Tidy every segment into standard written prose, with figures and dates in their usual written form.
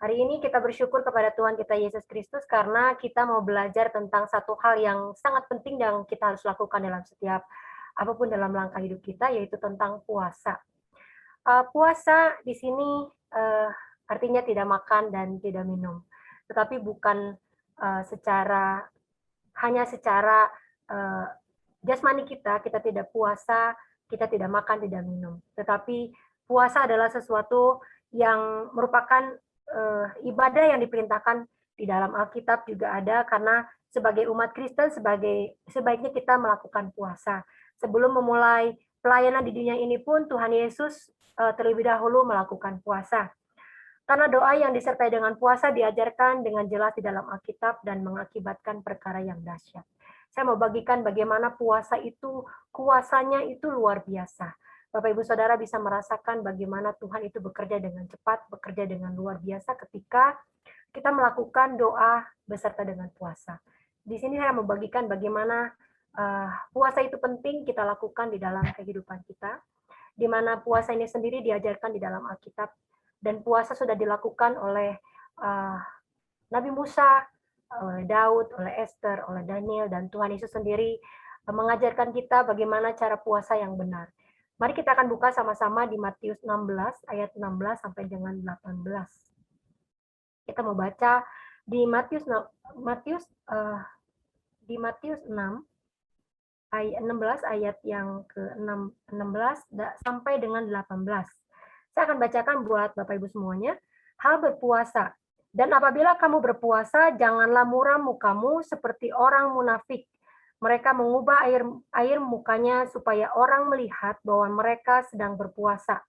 Hari ini kita bersyukur kepada Tuhan kita Yesus Kristus karena kita mau belajar tentang satu hal yang sangat penting yang kita harus lakukan dalam setiap apapun dalam langkah hidup kita, yaitu tentang puasa. Puasa di sini artinya tidak makan dan tidak minum, tetapi bukan secara hanya secara uh, jasmani kita tidak puasa, kita tidak makan, tidak minum. Tetapi puasa adalah sesuatu yang merupakan ibadah yang diperintahkan di dalam Alkitab juga ada, karena sebagai umat Kristen sebaiknya kita melakukan puasa. Sebelum memulai pelayanan di dunia ini pun Tuhan Yesus terlebih dahulu melakukan puasa. Karena doa yang disertai dengan puasa diajarkan dengan jelas di dalam Alkitab dan mengakibatkan perkara yang dahsyat. Saya mau bagikan bagaimana puasa itu, kuasanya itu luar biasa. Bapak Ibu Saudara bisa merasakan bagaimana Tuhan itu bekerja dengan cepat, bekerja dengan luar biasa ketika kita melakukan doa beserta dengan puasa. Di sini saya mau bagikan bagaimana puasa itu penting kita lakukan di dalam kehidupan kita, di mana puasa ini sendiri diajarkan di dalam Alkitab. Dan puasa sudah dilakukan oleh Nabi Musa, oleh Daud, oleh Esther, oleh Daniel, dan Tuhan Yesus sendiri mengajarkan kita bagaimana cara puasa yang benar. Mari kita akan buka sama-sama di Matius 16, ayat 16 sampai dengan 18. Kita mau baca di Matius 6, ayat 16, ayat yang ke-16 sampai dengan 18. Saya akan bacakan buat Bapak Ibu semuanya. Hal berpuasa. Dan apabila kamu berpuasa, janganlah muram mukamu seperti orang munafik. Mereka mengubah air mukanya supaya orang melihat bahwa mereka sedang berpuasa.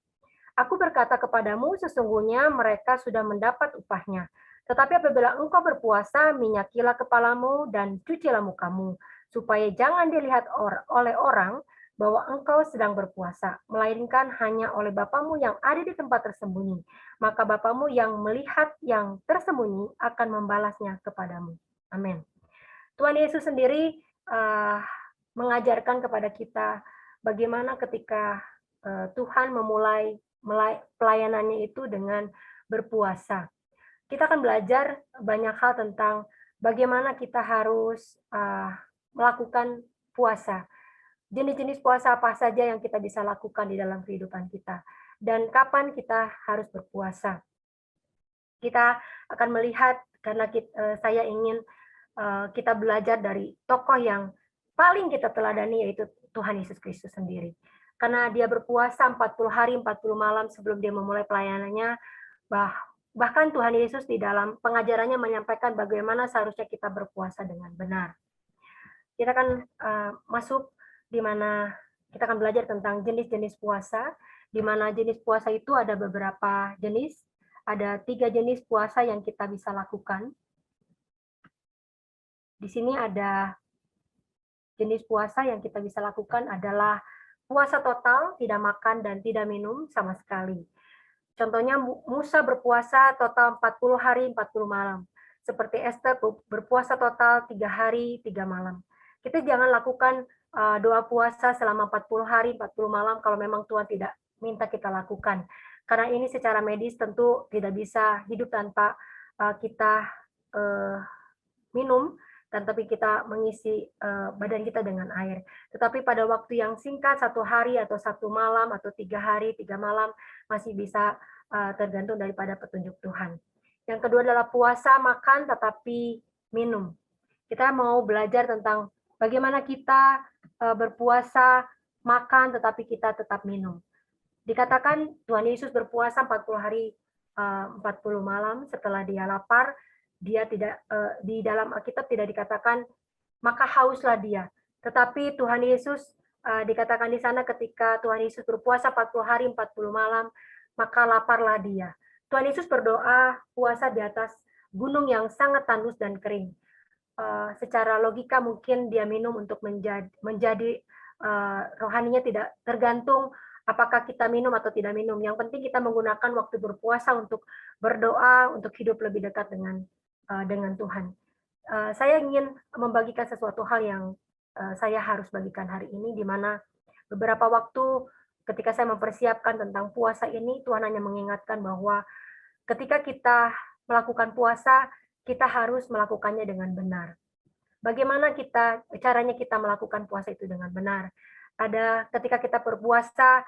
Aku berkata kepadamu, sesungguhnya mereka sudah mendapat upahnya. Tetapi apabila engkau berpuasa, minyakilah kepalamu dan cucilah mukamu, supaya jangan dilihat oleh orang bahwa engkau sedang berpuasa, melainkan hanya oleh Bapamu yang ada di tempat tersembunyi. Maka Bapamu yang melihat yang tersembunyi akan membalasnya kepadamu. Amin. Tuhan Yesus sendiri mengajarkan kepada kita bagaimana ketika Tuhan memulai pelayanannya itu dengan berpuasa. Kita akan belajar banyak hal tentang bagaimana kita harus melakukan puasa. Jenis-jenis puasa apa saja yang kita bisa lakukan di dalam kehidupan kita, dan kapan kita harus berpuasa. Kita akan melihat, karena saya ingin kita belajar dari tokoh yang paling kita teladani, yaitu Tuhan Yesus Kristus sendiri. Karena dia berpuasa 40 hari 40 malam sebelum dia memulai pelayanannya, bahkan Tuhan Yesus di dalam pengajarannya menyampaikan bagaimana seharusnya kita berpuasa dengan benar. Kita akan masuk di mana kita akan belajar tentang jenis-jenis puasa, di mana jenis puasa itu ada beberapa jenis, ada 3 jenis puasa yang kita bisa lakukan. Di sini ada jenis puasa yang kita bisa lakukan adalah puasa total, tidak makan dan tidak minum sama sekali. Contohnya Musa berpuasa total 40 hari 40 malam. Seperti Esther berpuasa total 3 hari 3 malam. Kita jangan lakukan doa puasa selama 40 hari 40 malam kalau memang Tuhan tidak minta kita lakukan. Karena ini secara medis tentu tidak bisa hidup tanpa kita minum, dan tapi kita mengisi badan kita dengan air. Tetapi pada waktu yang singkat, 1 hari atau 1 malam atau 3 hari 3 malam, masih bisa tergantung daripada petunjuk Tuhan. Yang kedua adalah puasa makan tetapi minum. Kita mau belajar tentang bagaimana kita berpuasa makan tetapi kita tetap minum. Dikatakan Tuhan Yesus berpuasa 40 hari 40 malam, setelah dia lapar, dia tidak di dalam Alkitab tidak dikatakan maka hauslah dia. Tetapi Tuhan Yesus dikatakan di sana ketika Tuhan Yesus berpuasa 40 hari 40 malam, maka laparlah dia. Tuhan Yesus berdoa puasa di atas gunung yang sangat tandus dan kering. Secara logika mungkin dia minum untuk menjadi rohaninya tidak tergantung apakah kita minum atau tidak minum. Yang penting kita menggunakan waktu berpuasa untuk berdoa, untuk hidup lebih dekat dengan Tuhan. Saya ingin membagikan sesuatu hal yang saya harus bagikan hari ini, di mana beberapa waktu ketika saya mempersiapkan tentang puasa ini, Tuhan hanya mengingatkan bahwa ketika kita melakukan puasa, kita harus melakukannya dengan benar. Bagaimana caranya kita melakukan puasa itu dengan benar? Ada ketika kita berpuasa,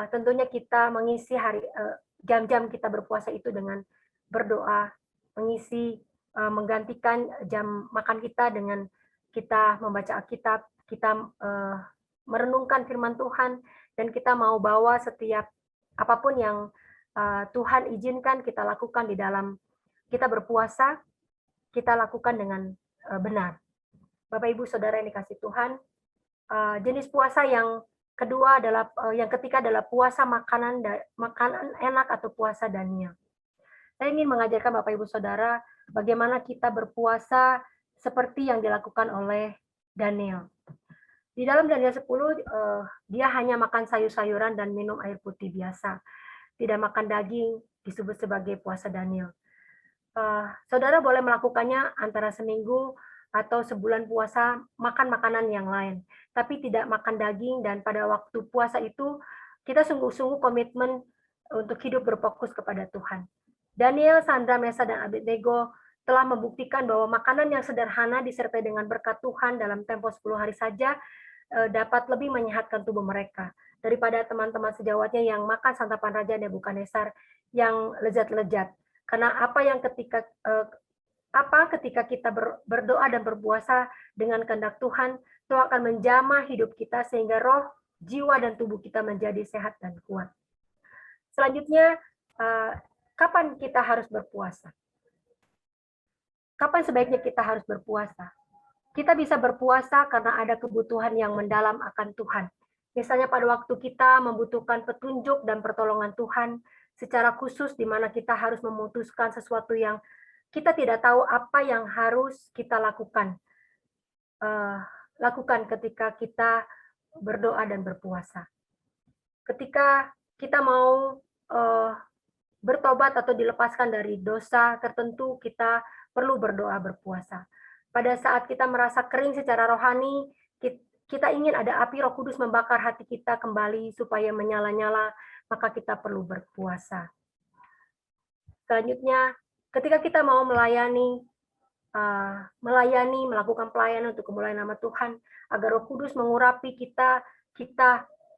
tentunya kita mengisi jam-jam kita berpuasa itu dengan berdoa, menggantikan jam makan kita dengan kita membaca Alkitab, kita merenungkan firman Tuhan, dan kita mau bawa setiap apapun yang Tuhan izinkan kita lakukan di dalam kita berpuasa, kita lakukan dengan benar. Bapak Ibu Saudara yang dikasih Tuhan, jenis puasa yang kedua adalah yang ketiga adalah puasa makanan enak atau puasa Daniel. Saya ingin mengajarkan Bapak Ibu Saudara bagaimana kita berpuasa seperti yang dilakukan oleh Daniel. Di dalam Daniel 10, dia hanya makan sayur-sayuran dan minum air putih biasa. Tidak makan daging, disebut sebagai puasa Daniel. Saudara boleh melakukannya antara seminggu atau sebulan puasa, makan makanan yang lain, tapi tidak makan daging, dan pada waktu puasa itu kita sungguh-sungguh komitmen untuk hidup berfokus kepada Tuhan. Daniel, Sandra, Mesa, dan Abednego telah membuktikan bahwa makanan yang sederhana disertai dengan berkat Tuhan dalam tempo 10 hari saja dapat lebih menyehatkan tubuh mereka daripada teman-teman sejawatnya yang makan santapan Raja Nebukadnezar yang lezat-lezat. Karena ketika kita berdoa dan berpuasa dengan kehendak Tuhan, Tuhan akan menjamah hidup kita sehingga roh, jiwa, dan tubuh kita menjadi sehat dan kuat. Selanjutnya, kapan kita harus berpuasa? Kapan sebaiknya kita harus berpuasa? Kita bisa berpuasa karena ada kebutuhan yang mendalam akan Tuhan. Misalnya pada waktu kita membutuhkan petunjuk dan pertolongan Tuhan secara khusus, di mana kita harus memutuskan sesuatu yang kita tidak tahu apa yang harus kita lakukan. Lakukan ketika kita berdoa dan berpuasa. Ketika kita mau bertobat atau dilepaskan dari dosa tertentu, kita perlu berdoa berpuasa. Pada saat kita merasa kering secara rohani, kita ingin ada api Roh Kudus membakar hati kita kembali supaya menyala-nyala, maka kita perlu berpuasa. Selanjutnya, ketika kita mau melakukan pelayanan untuk kemuliaan nama Tuhan, agar Roh Kudus mengurapi kita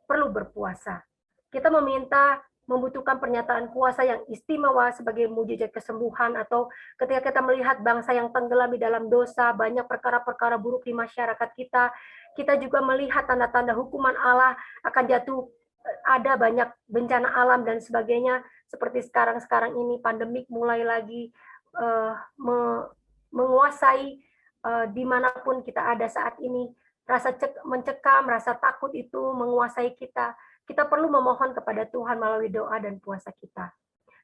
perlu berpuasa. Kita membutuhkan pernyataan kuasa yang istimewa sebagai mujizat kesembuhan, atau ketika kita melihat bangsa yang tenggelam di dalam dosa, banyak perkara-perkara buruk di masyarakat kita juga melihat tanda-tanda hukuman Allah akan jatuh, ada banyak bencana alam dan sebagainya, seperti sekarang ini pandemik mulai lagi menguasai dimanapun kita ada saat ini, rasa mencekam, rasa takut itu menguasai kita. Kita perlu memohon kepada Tuhan melalui doa dan puasa kita.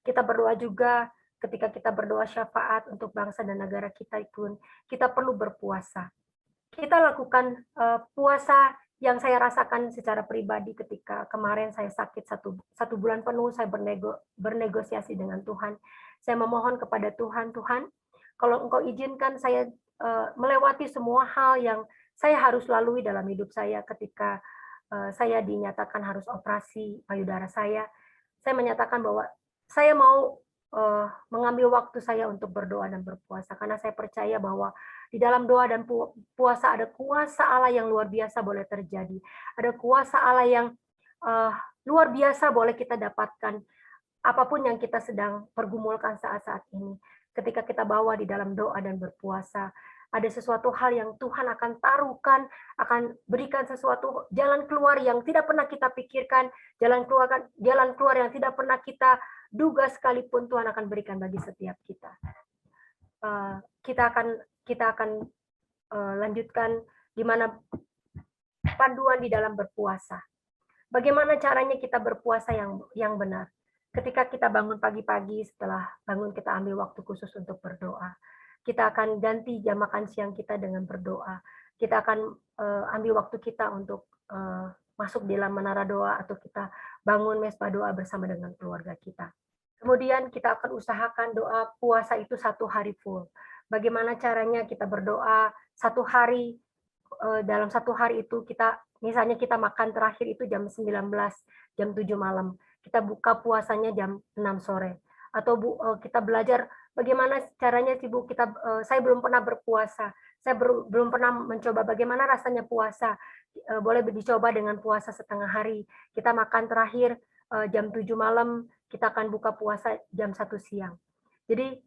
Kita berdoa juga ketika kita berdoa syafaat untuk bangsa dan negara kita pun, kita perlu berpuasa. Kita lakukan puasa yang saya rasakan secara pribadi ketika kemarin saya sakit satu bulan penuh, saya bernegosiasi dengan Tuhan. Saya memohon kepada Tuhan, kalau Engkau izinkan saya melewati semua hal yang saya harus lalui dalam hidup saya ketika saya dinyatakan harus operasi payudara saya menyatakan bahwa saya mau mengambil waktu saya untuk berdoa dan berpuasa, karena saya percaya bahwa di dalam doa dan puasa ada kuasa Allah yang luar biasa boleh terjadi. Ada kuasa Allah yang luar biasa boleh kita dapatkan apapun yang kita sedang pergumulkan saat-saat ini. Ketika kita bawa di dalam doa dan berpuasa, ada sesuatu hal yang Tuhan akan taruhkan, akan berikan sesuatu jalan keluar yang tidak pernah kita pikirkan, jalan keluar yang tidak pernah kita duga sekalipun Tuhan akan berikan bagi setiap kita. Kita akan lanjutkan di mana panduan di dalam berpuasa. Bagaimana caranya kita berpuasa yang benar? Ketika kita bangun pagi-pagi, setelah bangun kita ambil waktu khusus untuk berdoa. Kita akan ganti jam makan siang kita dengan berdoa. Kita akan ambil waktu kita untuk masuk di dalam menara doa, atau kita bangun mesbah doa bersama dengan keluarga kita. Kemudian kita akan usahakan doa puasa itu 1 hari full. Bagaimana caranya kita berdoa 1 hari, dalam 1 hari itu misalnya kita makan terakhir itu jam 19, jam 7 malam. Kita buka puasanya jam 6 sore. Atau kita belajar bagaimana caranya sih Bu kita saya belum pernah berpuasa, saya belum pernah mencoba bagaimana rasanya puasa, boleh dicoba dengan puasa setengah hari. Kita makan terakhir, jam 7 malam, kita akan buka puasa jam 1 siang. Jadi,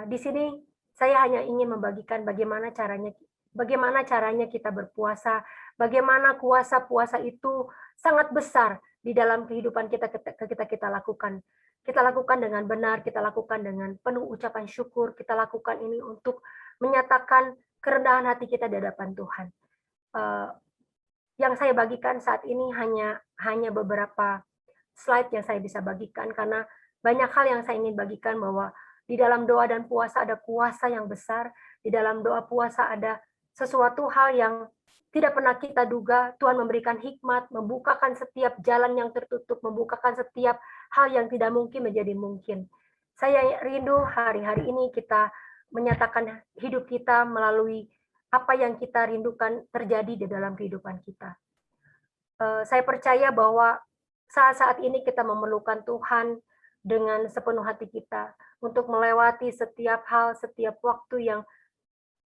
di sini saya hanya ingin membagikan bagaimana caranya kita berpuasa, bagaimana kuasa puasa itu sangat besar di dalam kehidupan kita kita lakukan. Kita lakukan dengan benar, kita lakukan dengan penuh ucapan syukur, kita lakukan ini untuk menyatakan kerendahan hati kita di hadapan Tuhan. Eee, yang saya bagikan saat ini hanya hanya beberapa slide yang saya bisa bagikan, karena banyak hal yang saya ingin bagikan bahwa di dalam doa dan puasa ada kuasa yang besar, di dalam doa puasa ada sesuatu hal yang tidak pernah kita duga. Tuhan memberikan hikmat, membukakan setiap jalan yang tertutup, membukakan setiap hal yang tidak mungkin menjadi mungkin. Saya rindu hari-hari ini kita menyatakan hidup kita melalui apa yang kita rindukan terjadi di dalam kehidupan kita. Saya percaya bahwa saat-saat ini kita memerlukan Tuhan dengan sepenuh hati kita untuk melewati setiap hal, setiap waktu yang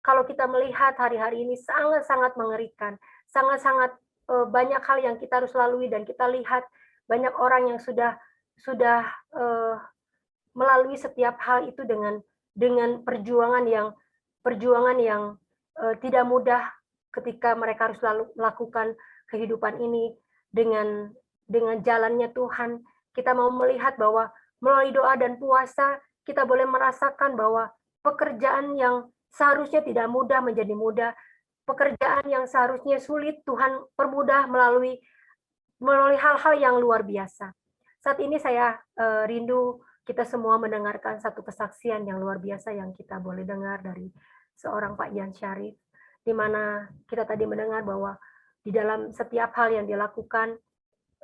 kalau kita melihat hari-hari ini sangat-sangat mengerikan, sangat-sangat banyak hal yang kita harus lalui dan kita lihat banyak orang yang sudah eh, melalui setiap hal itu dengan perjuangan yang tidak mudah ketika mereka harus lalu melakukan kehidupan ini dengan jalannya Tuhan. Kita mau melihat bahwa melalui doa dan puasa kita boleh merasakan bahwa pekerjaan yang seharusnya tidak mudah menjadi mudah, pekerjaan yang seharusnya sulit Tuhan permudah melalui melalui hal-hal yang luar biasa. Saat ini saya rindu kita semua mendengarkan satu kesaksian yang luar biasa yang kita boleh dengar dari seorang Pak Jan Syarif, di mana kita tadi mendengar bahwa di dalam setiap hal yang dilakukan,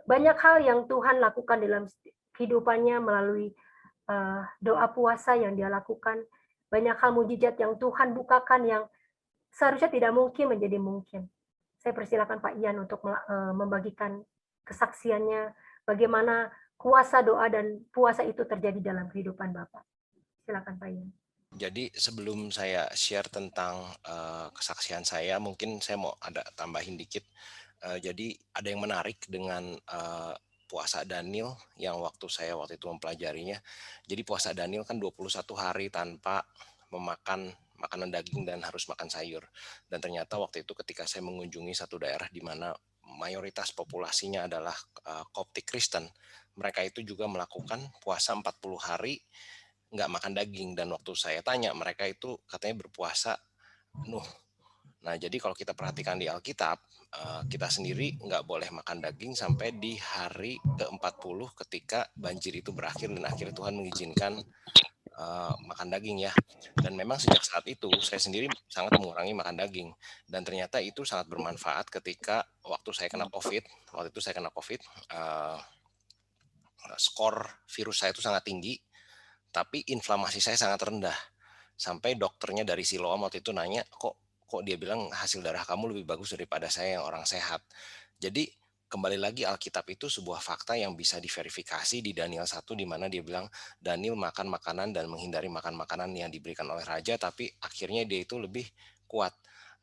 banyak hal yang Tuhan lakukan dalam kehidupannya melalui doa puasa yang dia lakukan, banyak hal mujizat yang Tuhan bukakan yang seharusnya tidak mungkin menjadi mungkin. Saya persilakan Pak Ian untuk membagikan kesaksiannya, bagaimana kuasa doa dan puasa itu terjadi dalam kehidupan Bapak. Silakan Pak Ian. Jadi sebelum saya share tentang kesaksian saya, mungkin saya mau ada tambahin dikit. Jadi ada yang menarik dengan puasa Daniel yang waktu itu mempelajarinya. Jadi puasa Daniel kan 21 hari tanpa memakan makanan daging dan harus makan sayur. Dan ternyata waktu itu ketika saya mengunjungi satu daerah di mana mayoritas populasinya adalah Koptik Kristen, mereka itu juga melakukan puasa 40 hari nggak makan daging, dan waktu saya tanya mereka itu katanya berpuasa penuh. Nah jadi kalau kita perhatikan di Alkitab, kita sendiri nggak boleh makan daging sampai di hari ke-40 ketika banjir itu berakhir dan akhirnya Tuhan mengizinkan makan daging ya. Dan memang sejak saat itu saya sendiri sangat mengurangi makan daging, dan ternyata itu sangat bermanfaat ketika waktu saya kena COVID. Waktu itu saya kena COVID, skor virus saya itu sangat tinggi, tapi inflamasi saya sangat rendah. Sampai dokternya dari Siloam waktu itu nanya, kok dia bilang hasil darah kamu lebih bagus daripada saya yang orang sehat. Jadi kembali lagi Alkitab itu sebuah fakta yang bisa diverifikasi di Daniel 1, di mana dia bilang Daniel makan makanan dan menghindari makan makanan yang diberikan oleh raja, tapi akhirnya dia itu lebih kuat.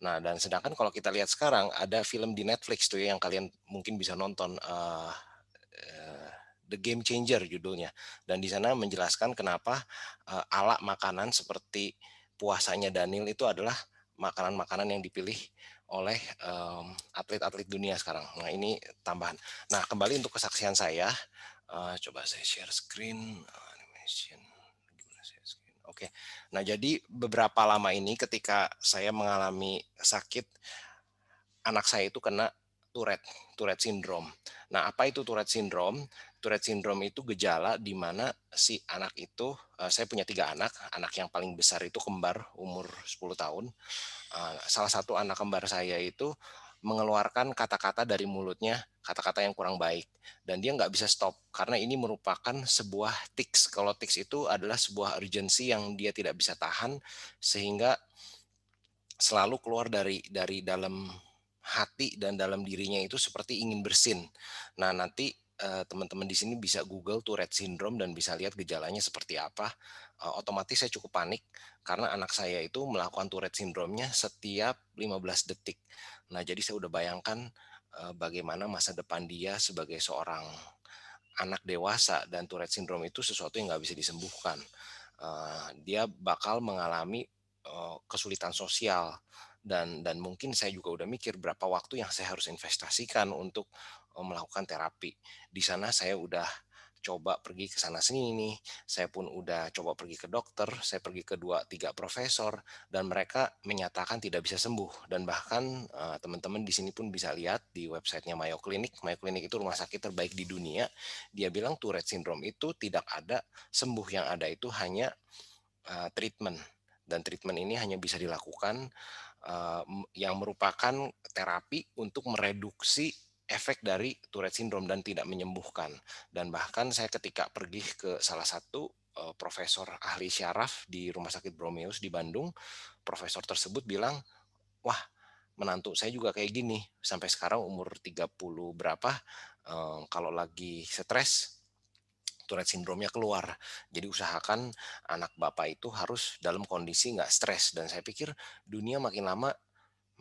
Nah, dan sedangkan kalau kita lihat sekarang ada film di Netflix tuh ya yang kalian mungkin bisa nonton, The Game Changer judulnya, dan di sana menjelaskan kenapa ala makanan seperti puasanya Daniel itu adalah makanan-makanan yang dipilih oleh atlet-atlet dunia sekarang. Nah ini tambahan. Nah kembali untuk kesaksian saya, coba saya share screen, animation. Oke, nah jadi beberapa lama ini ketika saya mengalami sakit, anak saya itu kena Tourette syndrome. Nah, apa itu Tourette syndrome? Tourette syndrome itu gejala di mana si anak itu, saya punya 3 anak, anak yang paling besar itu kembar umur 10 tahun. Salah satu anak kembar saya itu mengeluarkan kata-kata dari mulutnya, kata-kata yang kurang baik. Dan dia nggak bisa stop, karena ini merupakan sebuah tics. Kalau tics itu adalah sebuah urgensi yang dia tidak bisa tahan, sehingga selalu keluar dari dalam hati dan dalam dirinya itu seperti ingin bersin. Nah nanti teman-teman di sini bisa Google Tourette Syndrome dan bisa lihat gejalanya seperti apa. Otomatis saya cukup panik karena anak saya itu melakukan Tourette Syndrome-nya setiap 15 detik. Nah, jadi saya udah bayangkan, bagaimana masa depan dia sebagai seorang anak dewasa dan Tourette Syndrome itu sesuatu yang nggak bisa disembuhkan. Dia bakal mengalami, kesulitan sosial dan mungkin saya juga udah mikir berapa waktu yang saya harus investasikan untuk, melakukan terapi. Di sana saya udah coba pergi ke sana sini, saya pun udah coba pergi ke dokter, saya pergi ke 2, 3 profesor, dan mereka menyatakan tidak bisa sembuh. Dan bahkan, teman-teman di sini pun bisa lihat di websitenya Mayo Clinic. Mayo Clinic itu rumah sakit terbaik di dunia. Dia bilang Tourette syndrome itu tidak ada sembuh, yang ada itu hanya treatment, dan treatment ini hanya bisa dilakukan, yang merupakan terapi untuk mereduksi efek dari Tourette syndrome dan tidak menyembuhkan. Dan bahkan saya ketika pergi ke salah satu, profesor ahli syaraf di Rumah Sakit Bromeus di Bandung, profesor tersebut bilang, "Wah, menantu saya juga kayak gini, sampai sekarang umur 30 berapa, kalau lagi stres Tourette syndrome-nya keluar. Jadi usahakan anak Bapak itu harus dalam kondisi nggak stres." Dan saya pikir dunia makin lama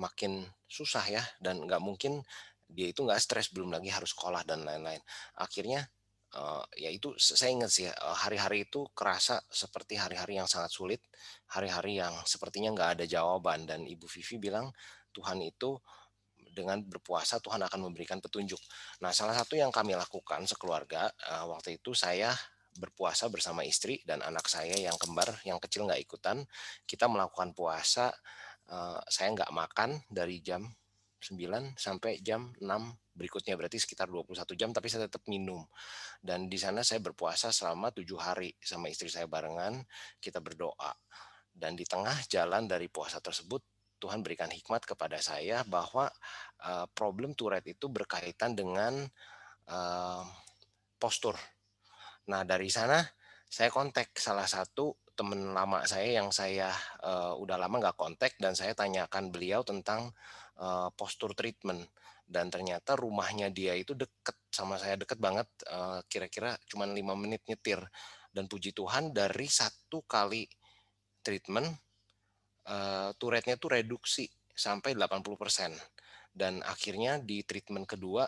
makin susah ya, dan nggak mungkin dia itu nggak stres, belum lagi harus sekolah dan lain-lain. Akhirnya, ya itu saya ingat sih ya, hari-hari itu kerasa seperti hari-hari yang sangat sulit, hari-hari yang sepertinya nggak ada jawaban, dan Ibu Vivi bilang, Tuhan itu dengan berpuasa Tuhan akan memberikan petunjuk. Nah, salah satu yang kami lakukan sekeluarga, waktu itu saya berpuasa bersama istri dan anak saya yang kembar, yang kecil nggak ikutan. Kita melakukan puasa, saya nggak makan dari jam 9 sampai jam 6 berikutnya, berarti sekitar 21 jam, tapi saya tetap minum. Dan di sana saya berpuasa selama 7 hari sama istri saya barengan, kita berdoa. Dan di tengah jalan dari puasa tersebut, Tuhan berikan hikmat kepada saya bahwa, problem Tourette itu berkaitan dengan, eee, postur. Nah, dari sana saya kontak salah satu teman lama saya yang saya, udah lama nggak kontak, dan saya tanyakan beliau tentang, postur treatment. Dan ternyata rumahnya dia itu deket sama saya, deket banget, kira-kira cuman 5 menit nyetir. Dan puji Tuhan dari 1 kali treatment, Tourette-nya tuh reduksi sampai 80%, dan akhirnya di treatment kedua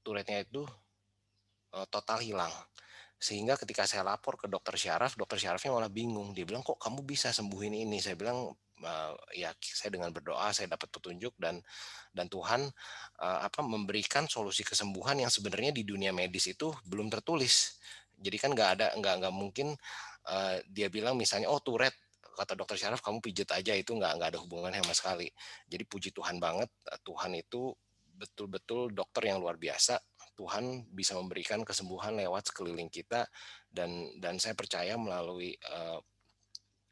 Tourette-nya itu, total hilang. Sehingga ketika saya lapor ke dokter syarafnya malah bingung. Dia bilang, "Kok kamu bisa sembuhin ini?" Saya bilang, "Ya saya dengan berdoa saya dapat petunjuk, dan Tuhan, memberikan solusi kesembuhan yang sebenarnya di dunia medis itu belum tertulis." Jadi kan nggak mungkin, dia bilang misalnya, "Oh Tourette, kata dokter syaraf kamu pijet aja," itu nggak ada hubungannya sama sekali. Jadi puji Tuhan banget, Tuhan itu betul-betul dokter yang luar biasa. Tuhan bisa memberikan kesembuhan lewat sekeliling kita, dan saya percaya melalui,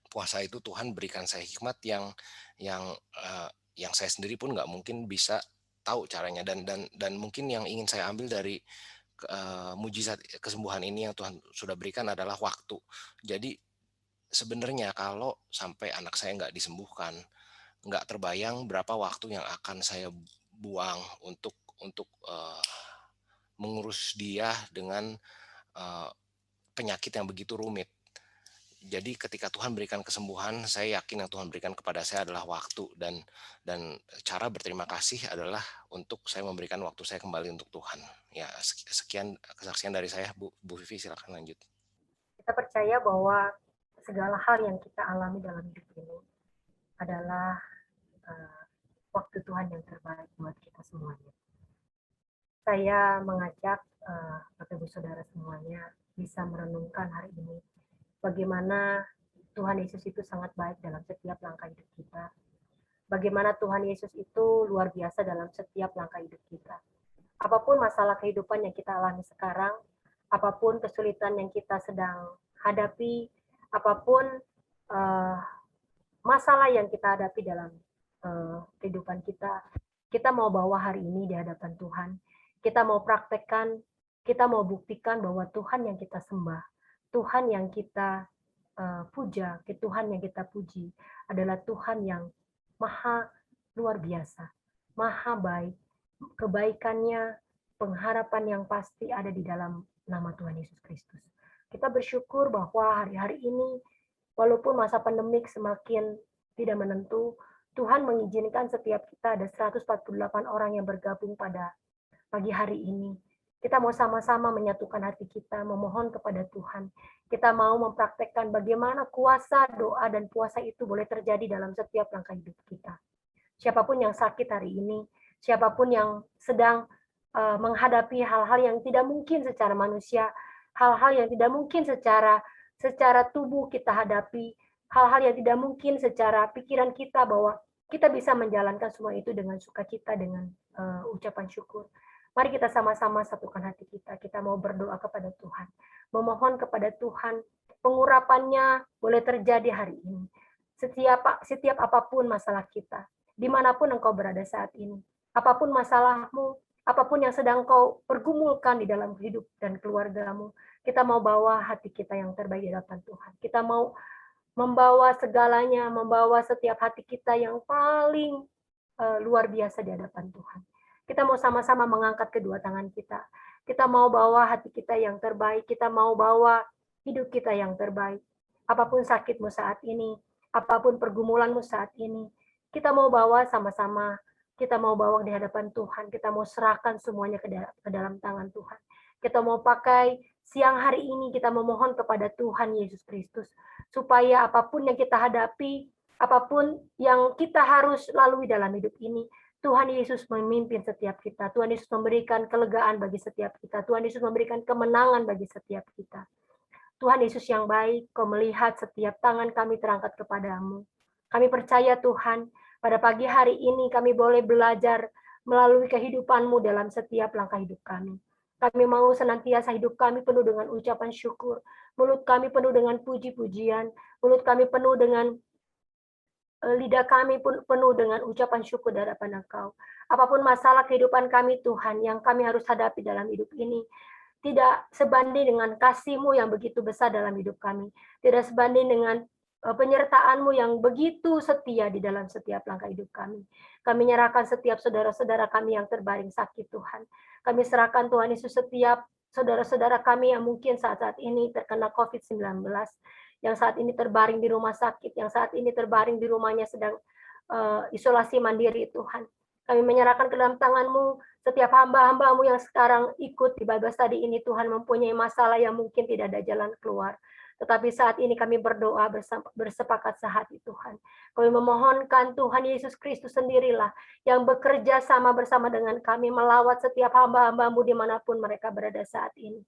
puasa itu Tuhan berikan saya hikmat yang, yang saya sendiri pun nggak mungkin bisa tahu caranya, dan mungkin yang ingin saya ambil dari, mujizat kesembuhan ini yang Tuhan sudah berikan adalah waktu. Jadi sebenarnya kalau sampai anak saya nggak disembuhkan, nggak terbayang berapa waktu yang akan saya buang untuk, mengurus dia dengan, eee, penyakit yang begitu rumit. Jadi ketika Tuhan berikan kesembuhan, saya yakin yang Tuhan berikan kepada saya adalah waktu, dan cara berterima kasih adalah untuk saya memberikan waktu saya kembali untuk Tuhan. Ya sekian kesaksian dari saya, Bu Vivi silakan lanjut. Kita percaya bahwa segala hal yang kita alami dalam hidup ini adalah uh, waktu Tuhan yang terbaik buat kita semuanya. Saya mengajak Bapak Ibu Saudara semuanya bisa merenungkan hari ini bagaimana Tuhan Yesus itu sangat baik dalam setiap langkah hidup kita. Bagaimana Tuhan Yesus itu luar biasa dalam setiap langkah hidup kita. Apapun masalah kehidupan yang kita alami sekarang, apapun kesulitan yang kita sedang hadapi, apapun uh, masalah yang kita hadapi dalam kehidupan kita, kita mau bawa hari ini di hadapan Tuhan. Kita mau praktekkan, kita mau buktikan bahwa Tuhan yang kita sembah, Tuhan yang kita puja, Tuhan yang kita puji adalah Tuhan yang maha luar biasa, maha baik, kebaikannya, pengharapan yang pasti ada di dalam nama Tuhan Yesus Kristus. Kita bersyukur bahwa hari-hari ini, walaupun masa pandemik semakin tidak menentu, Tuhan mengizinkan setiap kita ada 148 orang yang bergabung pada pagi hari ini. Kita mau sama-sama menyatukan hati kita, memohon kepada Tuhan. Kita mau mempraktekkan bagaimana kuasa, doa, dan puasa itu boleh terjadi dalam setiap langkah hidup kita. Siapapun yang sakit hari ini, siapapun yang sedang menghadapi hal-hal yang tidak mungkin secara manusia, hal-hal yang tidak mungkin secara tubuh kita hadapi, hal-hal yang tidak mungkin secara pikiran kita, bahwa kita bisa menjalankan semua itu dengan sukacita, dengan ucapan syukur. Mari kita sama-sama satukan hati kita. Kita mau berdoa kepada Tuhan, memohon kepada Tuhan pengurapannya boleh terjadi hari ini. Setiap apapun masalah kita, dimanapun engkau berada saat ini, apapun masalahmu, apapun yang sedang kau pergumulkan di dalam hidup dan keluargamu, kita mau bawa hati kita yang terbaik di hadapan Tuhan. Kita mau membawa segalanya, membawa setiap hati kita yang paling luar biasa di hadapan Tuhan. Kita mau sama-sama mengangkat kedua tangan kita. Kita mau bawa hati kita yang terbaik. Kita mau bawa hidup kita yang terbaik. Apapun sakitmu saat ini, apapun pergumulanmu saat ini, kita mau bawa sama-sama. Kita mau bawa di hadapan Tuhan. Kita mau serahkan semuanya ke dalam tangan Tuhan. Kita mau pakai siang hari ini, kita memohon kepada Tuhan Yesus Kristus, supaya apapun yang kita hadapi, apapun yang kita harus lalui dalam hidup ini, Tuhan Yesus memimpin setiap kita. Tuhan Yesus memberikan kelegaan bagi setiap kita. Tuhan Yesus memberikan kemenangan bagi setiap kita. Tuhan Yesus yang baik, Kau melihat setiap tangan kami terangkat kepadamu. Kami percaya Tuhan, pada pagi hari ini kami boleh belajar melalui kehidupan-Mu dalam setiap langkah hidup kami. Kami mau senantiasa hidup kami penuh dengan ucapan syukur. Mulut kami penuh dengan puji-pujian. Mulut kami penuh dengan lidah kami pun penuh dengan ucapan syukur di hadapan Engkau. Apapun masalah kehidupan kami Tuhan yang kami harus hadapi dalam hidup ini, tidak sebanding dengan kasih-Mu yang begitu besar dalam hidup kami. Tidak sebanding dengan penyertaan-Mu yang begitu setia di dalam setiap langkah hidup kami. Kami menyerahkan setiap saudara-saudara kami yang terbaring sakit Tuhan. Kami serahkan Tuhan Yesus setiap saudara-saudara kami yang mungkin saat-saat ini terkena COVID-19, yang saat ini terbaring di rumah sakit, yang saat ini terbaring di rumahnya sedang isolasi mandiri Tuhan. Kami menyerahkan ke dalam tangan-Mu setiap hamba-hamba-Mu yang sekarang ikut di Bible study ini, Tuhan, mempunyai masalah yang mungkin tidak ada jalan keluar. Tetapi saat ini kami berdoa bersepakat sehati Tuhan. Kami memohonkan Tuhan Yesus Kristus sendirilah yang bekerja sama bersama dengan kami melawat setiap hamba-hamba-Mu dimanapun mereka berada saat ini.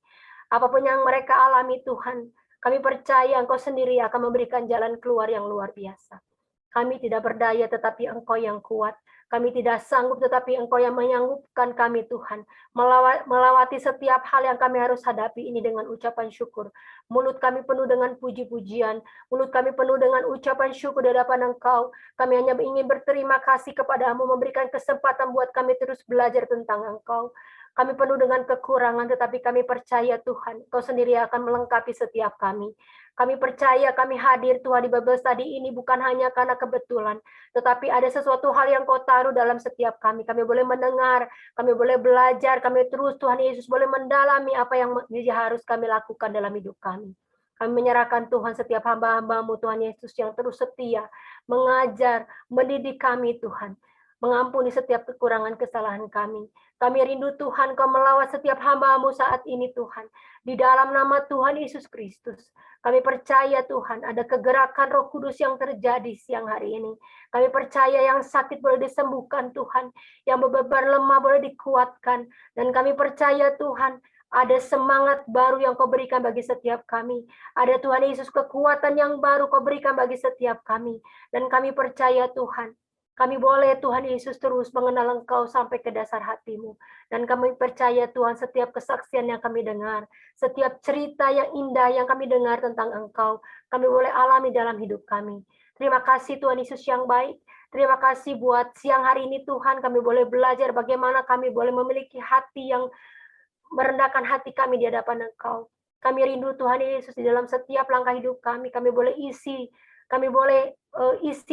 Apapun yang mereka alami Tuhan, kami percaya Engkau sendiri akan memberikan jalan keluar yang luar biasa. Kami tidak berdaya tetapi Engkau yang kuat. Kami tidak sanggup tetapi Engkau yang menyanggupkan kami Tuhan. Melawati setiap hal yang kami harus hadapi ini dengan ucapan syukur. Mulut kami penuh dengan puji-pujian. Mulut kami penuh dengan ucapan syukur di hadapan Engkau. Kami hanya ingin berterima kasih kepadamu, memberikan kesempatan buat kami terus belajar tentang Engkau. Kami penuh dengan kekurangan, tetapi kami percaya Tuhan, Kau sendiri akan melengkapi setiap kami. Kami percaya kami hadir Tuhan di Bible study ini bukan hanya karena kebetulan, tetapi ada sesuatu hal yang Kau taruh dalam setiap kami. Kami boleh mendengar, kami boleh belajar, kami terus Tuhan Yesus boleh mendalami apa yang harus kami lakukan dalam hidup kami. Kami menyerahkan Tuhan setiap hamba-hamba-Mu Tuhan Yesus yang terus setia, mengajar, mendidik kami Tuhan. Mengampuni setiap kekurangan kesalahan kami. Kami rindu Tuhan, Kau melawat setiap hamba-Mu saat ini Tuhan. Di dalam nama Tuhan Yesus Kristus. Kami percaya Tuhan, ada kegerakan Roh Kudus yang terjadi siang hari ini. Kami percaya yang sakit boleh disembuhkan Tuhan. Yang beban lemah boleh dikuatkan. Dan kami percaya Tuhan, ada semangat baru yang Kau berikan bagi setiap kami. Ada Tuhan Yesus kekuatan yang baru Kau berikan bagi setiap kami. Dan kami percaya Tuhan, kami boleh Tuhan Yesus terus mengenal Engkau sampai ke dasar hati-Mu. Dan kami percaya Tuhan setiap kesaksian yang kami dengar, setiap cerita yang indah yang kami dengar tentang Engkau, kami boleh alami dalam hidup kami. Terima kasih Tuhan Yesus yang baik. Terima kasih buat siang hari ini Tuhan, kami boleh belajar bagaimana kami boleh memiliki hati yang merendahkan hati kami di hadapan Engkau. Kami rindu Tuhan Yesus di dalam setiap langkah hidup kami. Kami boleh isi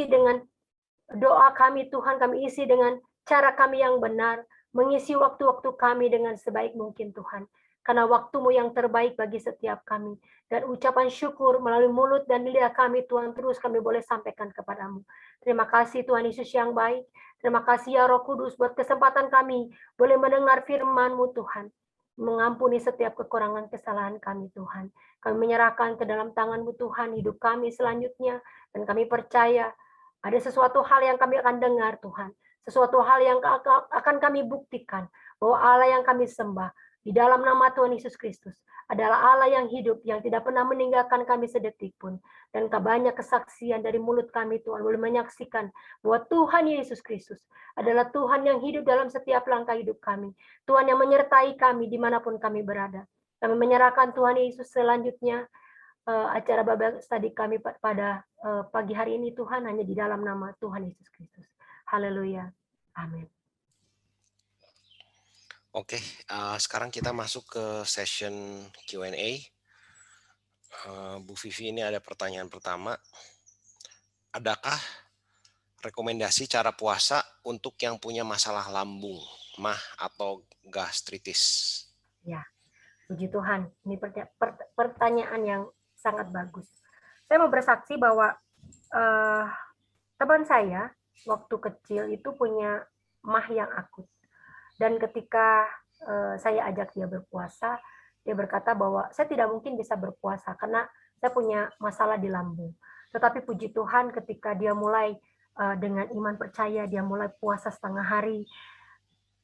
dengan doa kami Tuhan, kami isi dengan cara kami yang benar. mengisi waktu-waktu kami dengan sebaik mungkin Tuhan. Karena waktu-Mu yang terbaik bagi setiap kami. Dan ucapan syukur melalui mulut dan lidah kami Tuhan terus kami boleh sampaikan kepadamu. Terima kasih Tuhan Yesus yang baik. Terima kasih ya Roh Kudus buat kesempatan kami boleh mendengar firman-Mu Tuhan. Mengampuni setiap kekurangan kesalahan kami Tuhan. Kami menyerahkan ke dalam tangan-Mu Tuhan hidup kami selanjutnya. Dan kami percaya ada sesuatu hal yang kami akan dengar Tuhan. Sesuatu hal yang akan kami buktikan bahwa Allah yang kami sembah di dalam nama Tuhan Yesus Kristus adalah Allah yang hidup, yang tidak pernah meninggalkan kami sedetik pun. Dan banyak kesaksian dari mulut kami Tuhan boleh menyaksikan bahwa Tuhan Yesus Kristus adalah Tuhan yang hidup dalam setiap langkah hidup kami. Tuhan yang menyertai kami dimanapun kami berada. Kami menyerahkan Tuhan Yesus selanjutnya acara Bible study kami pada pagi hari ini Tuhan hanya di dalam nama Tuhan Yesus Kristus. Haleluya. Amin. Oke, sekarang kita masuk ke session Q&A. Bu Vivi, ini ada pertanyaan pertama. Adakah rekomendasi cara puasa untuk yang punya masalah lambung, mah atau gastritis? Ya, puji Tuhan. Ini pertanyaan yang sangat bagus. Saya mau bersaksi bahwa teman saya waktu kecil itu punya mah yang akut. Dan ketika saya ajak dia berpuasa, dia berkata bahwa saya tidak mungkin bisa berpuasa karena saya punya masalah di lambung. Tetapi puji Tuhan ketika dia mulai dengan iman percaya, dia mulai puasa setengah hari,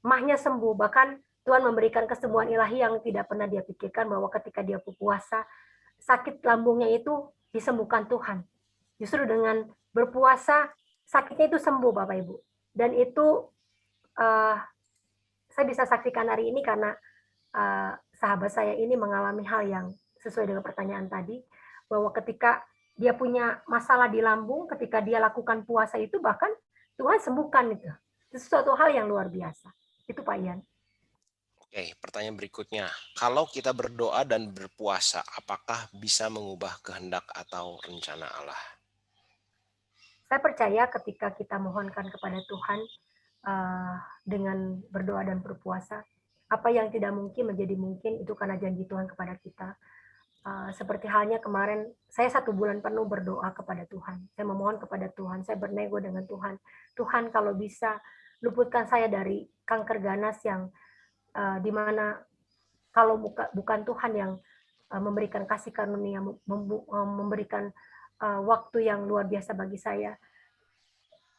mahnya sembuh. Bahkan Tuhan memberikan kesembuhan ilahi yang tidak pernah dia pikirkan bahwa ketika dia berpuasa, sakit lambungnya itu disembuhkan Tuhan. Justru dengan berpuasa, sakitnya itu sembuh Bapak Ibu. Dan itu saya bisa saksikan hari ini karena sahabat saya ini mengalami hal yang sesuai dengan pertanyaan tadi, bahwa ketika dia punya masalah di lambung, ketika dia lakukan puasa itu bahkan Tuhan sembuhkan itu. Itu sesuatu hal yang luar biasa. Itu Pak Ian. Oke, pertanyaan berikutnya. Kalau kita berdoa dan berpuasa, apakah bisa mengubah kehendak atau rencana Allah? Saya percaya ketika kita mohonkan kepada Tuhan dengan berdoa dan berpuasa, apa yang tidak mungkin menjadi mungkin itu karena janji Tuhan kepada kita. Seperti halnya kemarin, saya 1 bulan penuh berdoa kepada Tuhan. Saya memohon kepada Tuhan, saya bernego dengan Tuhan. Tuhan kalau bisa luputkan saya dari kanker ganas yang di mana kalau bukan Tuhan yang memberikan kasih karunia, memberikan waktu yang luar biasa bagi saya.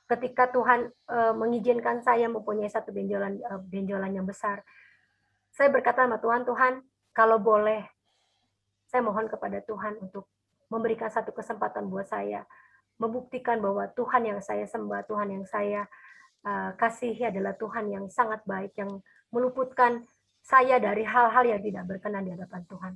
Ketika Tuhan mengizinkan saya mempunyai satu benjolan yang besar, saya berkata sama Tuhan, Tuhan, kalau boleh saya mohon kepada Tuhan untuk memberikan satu kesempatan buat saya, membuktikan bahwa Tuhan yang saya sembah, Tuhan yang saya kasihi adalah Tuhan yang sangat baik, yang meluputkan saya dari hal-hal yang tidak berkenan di hadapan Tuhan.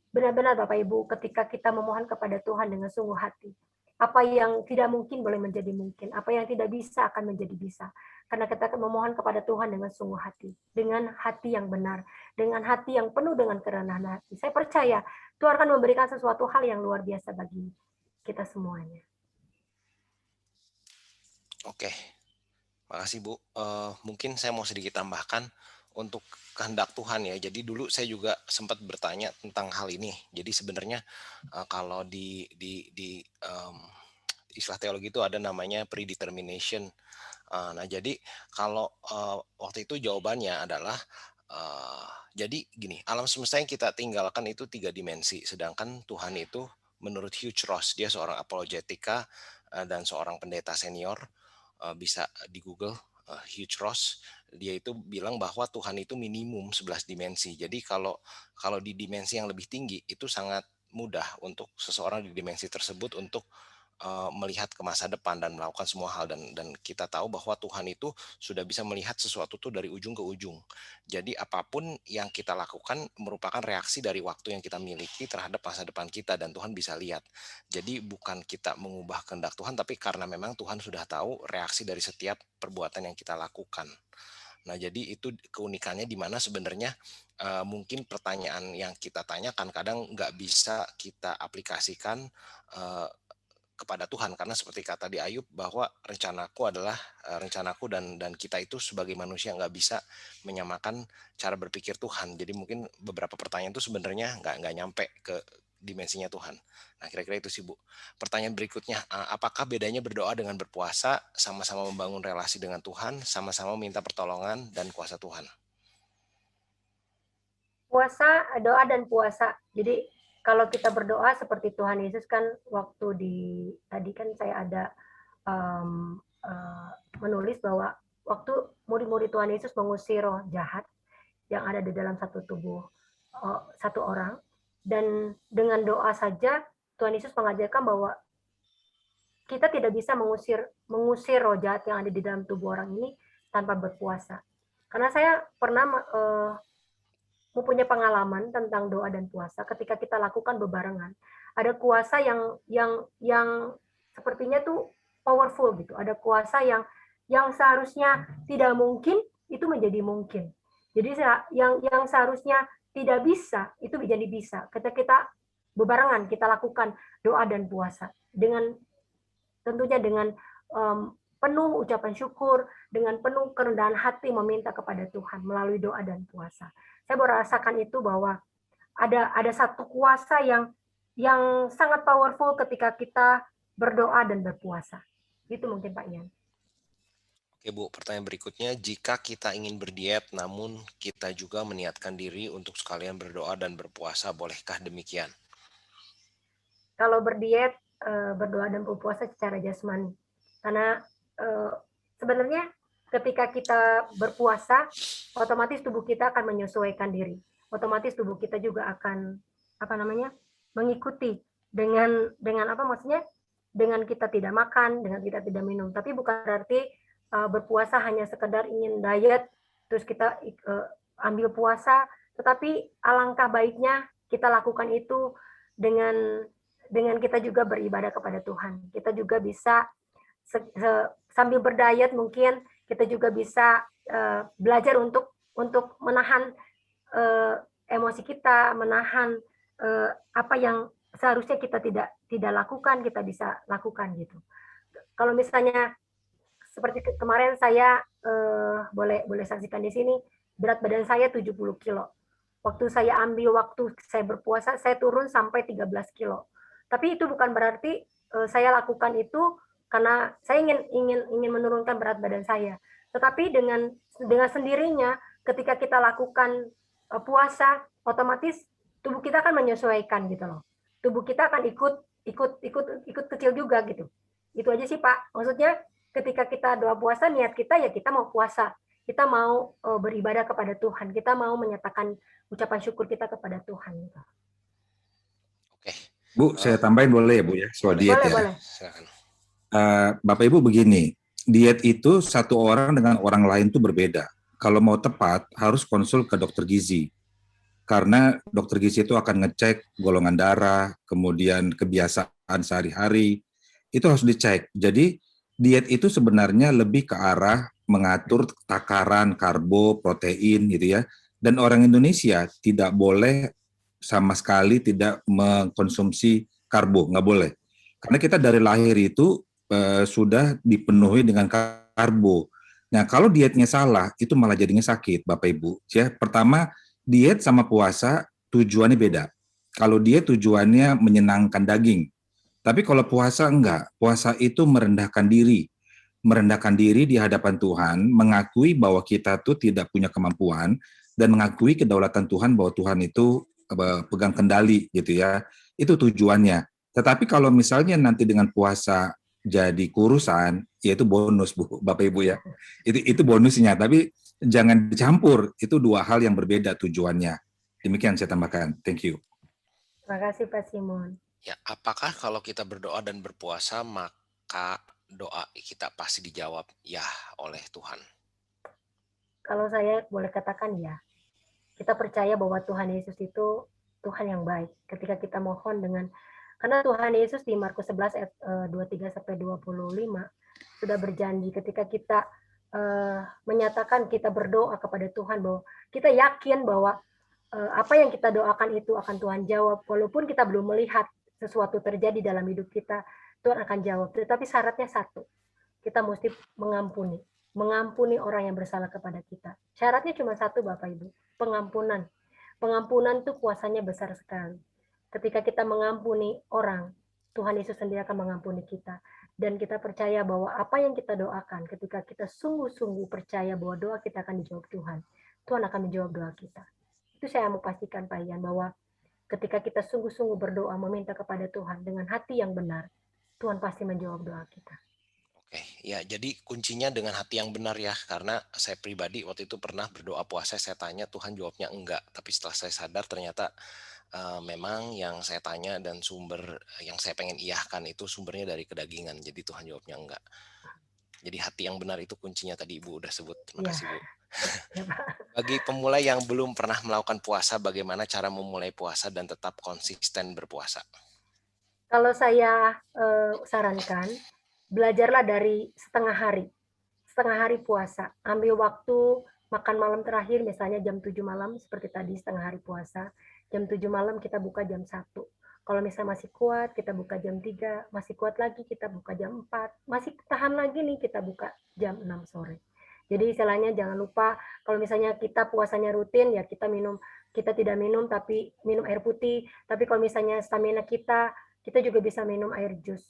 Benar-benar Bapak Ibu, ketika kita memohon kepada Tuhan dengan sungguh hati, apa yang tidak mungkin boleh menjadi mungkin, apa yang tidak bisa akan menjadi bisa. Karena kita akan memohon kepada Tuhan dengan sungguh hati, dengan hati yang benar, dengan hati yang penuh dengan kerendahan hati. Saya percaya Tuhan akan memberikan sesuatu hal yang luar biasa bagi kita semuanya. Oke, makasih Bu. Mungkin saya mau sedikit tambahkan untuk kehendak Tuhan ya. Jadi dulu saya juga sempat bertanya tentang hal ini. Jadi sebenarnya kalau di istilah teologi itu ada namanya predetermination. Nah jadi kalau waktu itu jawabannya adalah jadi gini, alam semesta yang kita tinggalkan itu 3 dimensi, sedangkan Tuhan itu menurut Hugh Ross, dia seorang apologetika dan seorang pendeta senior, bisa di Google Hugh Ross, dia itu bilang bahwa Tuhan itu minimum 11 dimensi. Jadi kalau di dimensi yang lebih tinggi itu sangat mudah untuk seseorang di dimensi tersebut untuk melihat ke masa depan dan melakukan semua hal, dan kita tahu bahwa Tuhan itu sudah bisa melihat sesuatu tuh dari ujung ke ujung. Jadi apapun yang kita lakukan merupakan reaksi dari waktu yang kita miliki terhadap masa depan kita, dan Tuhan bisa lihat. Jadi bukan kita mengubah kehendak Tuhan, tapi karena memang Tuhan sudah tahu reaksi dari setiap perbuatan yang kita lakukan. Nah, jadi itu keunikannya di mana sebenarnya mungkin pertanyaan yang kita tanyakan kadang nggak bisa kita aplikasikan kepada Tuhan, karena seperti kata di Ayub bahwa rencanaku adalah rencanaku, dan kita itu sebagai manusia nggak bisa menyamakan cara berpikir Tuhan. Jadi mungkin beberapa pertanyaan itu sebenarnya nggak nyampe ke dimensinya Tuhan. Nah, kira-kira itu sih Bu. Pertanyaan berikutnya, apakah bedanya berdoa dengan berpuasa? Sama-sama membangun relasi dengan Tuhan, sama-sama minta pertolongan dan kuasa Tuhan. Puasa, doa dan puasa. Jadi kalau kita berdoa seperti Tuhan Yesus kan waktu tadi kan saya ada menulis bahwa waktu murid-murid Tuhan Yesus mengusir roh jahat yang ada di dalam satu tubuh satu orang, dan dengan doa saja Tuhan Yesus mengajarkan bahwa kita tidak bisa mengusir roh jahat yang ada di dalam tubuh orang ini tanpa berpuasa. Karena saya pernah mempunyai pengalaman tentang doa dan puasa ketika kita lakukan bebarengan. Ada kuasa yang sepertinya tuh powerful gitu. Ada kuasa yang seharusnya tidak mungkin itu menjadi mungkin. Jadi yang seharusnya tidak bisa itu menjadi bisa. Ketika kita bebarengan kita lakukan doa dan puasa dengan tentunya dengan penuh ucapan syukur, dengan penuh kerendahan hati meminta kepada Tuhan melalui doa dan puasa. Saya merasakan itu bahwa ada satu kuasa yang sangat powerful ketika kita berdoa dan berpuasa. Itu mungkin Pak Ian. Oke Bu, pertanyaan berikutnya, jika kita ingin berdiet namun kita juga meniatkan diri untuk sekalian berdoa dan berpuasa, bolehkah demikian? Kalau berdiet, berdoa dan berpuasa secara jasmani. Karena sebenarnya ketika kita berpuasa, otomatis tubuh kita akan menyesuaikan diri. Otomatis tubuh kita juga akan mengikuti dengan apa maksudnya? Dengan kita tidak makan, dengan kita tidak minum. Tapi bukan berarti berpuasa hanya sekedar ingin diet terus kita ambil puasa, tetapi alangkah baiknya kita lakukan itu dengan kita juga beribadah kepada Tuhan. Kita juga bisa sambil berdiet mungkin kita juga bisa belajar untuk menahan emosi kita, menahan apa yang seharusnya kita tidak lakukan, kita bisa lakukan gitu. Kalau misalnya seperti kemarin saya boleh saksikan di sini, berat badan saya 70 kilo. Waktu saya ambil waktu saya berpuasa, saya turun sampai 13 kilo. Tapi itu bukan berarti saya lakukan itu karena saya ingin menurunkan berat badan saya. Tetapi dengan sendirinya ketika kita lakukan puasa, otomatis tubuh kita akan menyesuaikan gitu loh. Tubuh kita akan ikut kecil juga gitu. Itu aja sih Pak. Maksudnya ketika kita doa puasa, niat kita ya kita mau puasa, kita mau beribadah kepada Tuhan, kita mau menyatakan ucapan syukur kita kepada Tuhan. Gitu. Oke. Bu, saya tambahin boleh ya Bu ya soal boleh, diet boleh, ya. Boleh. Bapak Ibu begini, diet itu satu orang dengan orang lain itu berbeda. Kalau mau tepat harus konsul ke dokter gizi. Karena dokter gizi itu akan ngecek golongan darah, kemudian kebiasaan sehari-hari, itu harus dicek. Jadi diet itu sebenarnya lebih ke arah mengatur takaran karbo, protein gitu ya. Dan orang Indonesia tidak boleh sama sekali tidak mengkonsumsi karbo, nggak boleh. Karena kita dari lahir itu sudah dipenuhi dengan karbo. Nah, kalau dietnya salah, itu malah jadinya sakit, Bapak Ibu. Ya, pertama, diet sama puasa tujuannya beda. Kalau diet tujuannya menyenangkan daging, tapi kalau puasa enggak, puasa itu merendahkan diri di hadapan Tuhan, mengakui bahwa kita tuh tidak punya kemampuan dan mengakui kedaulatan Tuhan bahwa Tuhan itu pegang kendali gitu ya. Itu tujuannya. Tetapi kalau misalnya nanti dengan puasa jadi kurusan, ya itu bonus Bu, Bapak Ibu ya. Itu bonusnya, tapi jangan dicampur. Itu dua hal yang berbeda tujuannya. Demikian saya tambahkan. Thank you. Terima kasih Pak Simon. Ya, apakah kalau kita berdoa dan berpuasa maka doa kita pasti dijawab ya oleh Tuhan? Kalau saya boleh katakan ya, kita percaya bahwa Tuhan Yesus itu Tuhan yang baik. Ketika kita mohon karena Tuhan Yesus di Markus 11 ayat 23 sampai 25 sudah berjanji ketika kita menyatakan kita berdoa kepada Tuhan bahwa kita yakin bahwa apa yang kita doakan itu akan Tuhan jawab walaupun kita belum melihat sesuatu terjadi dalam hidup kita. Tuhan akan jawab. Tetapi syaratnya satu, kita mesti mengampuni. Mengampuni orang yang bersalah kepada kita. Syaratnya cuma satu, Bapak Ibu, pengampunan. Pengampunan itu kuasanya besar sekali. Ketika kita mengampuni orang, Tuhan Yesus sendiri akan mengampuni kita. Dan kita percaya bahwa apa yang kita doakan, ketika kita sungguh-sungguh percaya bahwa doa kita akan dijawab Tuhan, Tuhan akan menjawab doa kita. Itu saya mau pastikan Pak Ian, bahwa ketika kita sungguh-sungguh berdoa meminta kepada Tuhan dengan hati yang benar, Tuhan pasti menjawab doa kita. Oke, ya jadi kuncinya dengan hati yang benar ya, karena saya pribadi waktu itu pernah berdoa puasa, saya tanya Tuhan jawabnya enggak, tapi setelah saya sadar ternyata memang yang saya tanya dan sumber yang saya pengen iyahkan itu sumbernya dari kedagingan, jadi Tuhan jawabnya enggak. Jadi hati yang benar itu kuncinya, tadi Ibu udah sebut. Terima kasih Bu. Ya, Pak. Bagi pemula yang belum pernah melakukan puasa, bagaimana cara memulai puasa dan tetap konsisten berpuasa? Kalau saya sarankan, belajarlah dari setengah hari puasa. Ambil waktu makan malam terakhir, misalnya jam 7 malam, seperti tadi setengah hari puasa. Jam 7 malam kita buka jam 1. Kalau misalnya masih kuat, kita buka jam 3. Masih kuat lagi, kita buka jam 4. Masih tahan lagi nih, kita buka jam 6 sore. Jadi istilahnya jangan lupa, kalau misalnya kita puasanya rutin, ya kita tidak minum, tapi minum air putih. Tapi kalau misalnya stamina kita juga bisa minum air jus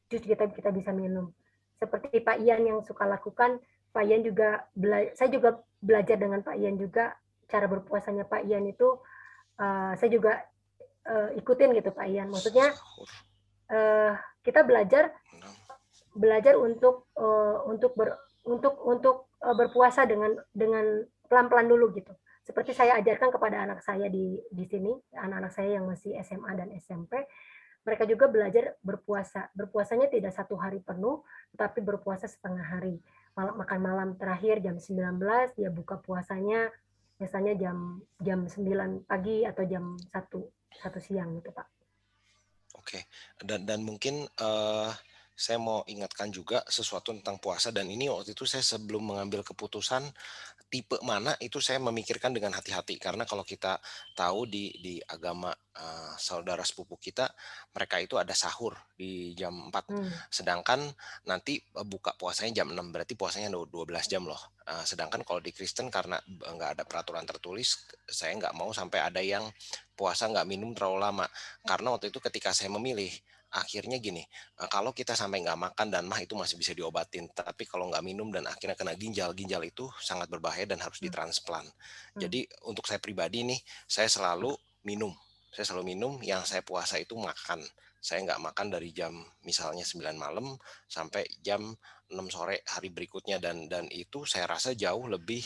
kita bisa minum. Seperti Pak Ian yang suka lakukan, Pak Ian juga, saya juga belajar dengan Pak Ian juga, cara berpuasanya Pak Ian itu, saya juga ikutin gitu Pak Ian. Maksudnya, kita belajar untuk berpuasa dengan pelan-pelan dulu gitu. Seperti saya ajarkan kepada anak saya di sini, anak-anak saya yang masih SMA dan SMP, mereka juga belajar berpuasa. Berpuasanya tidak 1 hari penuh, tapi berpuasa setengah hari. Makan malam terakhir jam 19, dia buka puasanya misalnya jam 9 pagi atau jam 1 siang gitu, Pak. Oke, dan mungkin saya mau ingatkan juga sesuatu tentang puasa, dan ini waktu itu saya sebelum mengambil keputusan tipe mana itu saya memikirkan dengan hati-hati, karena kalau kita tahu di agama saudara sepupu kita, mereka itu ada sahur di jam 4, sedangkan nanti buka puasanya jam 6, berarti puasanya 12 jam loh. Sedangkan kalau di Kristen karena nggak ada peraturan tertulis, saya nggak mau sampai ada yang puasa nggak minum terlalu lama, karena waktu itu ketika saya memilih, akhirnya gini, kalau kita sampai nggak makan dan mah itu masih bisa diobatin, tapi kalau nggak minum dan akhirnya kena ginjal itu sangat berbahaya dan harus ditransplant. Jadi untuk saya pribadi nih, saya selalu minum, yang saya puasa itu makan. Saya nggak makan dari jam misalnya 9 malam sampai jam 6 sore hari berikutnya, dan itu saya rasa jauh lebih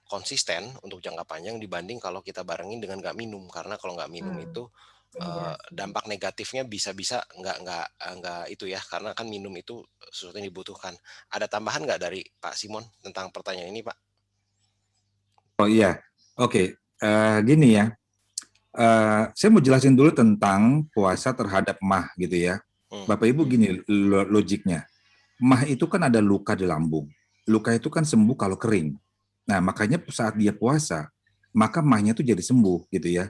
konsisten untuk jangka panjang dibanding kalau kita barengin dengan nggak minum, karena kalau nggak minum itu dampak negatifnya bisa-bisa nggak itu ya, karena kan minum itu sesuatu yang dibutuhkan. Ada tambahan nggak dari Pak Simon tentang pertanyaan ini, Pak? Oh iya, oke. Gini ya, saya mau jelasin dulu tentang puasa terhadap mah gitu ya. Bapak Ibu gini logiknya, mah itu kan ada luka di lambung. Luka itu kan sembuh kalau kering. Nah makanya saat dia puasa, maka mahnya itu jadi sembuh gitu ya.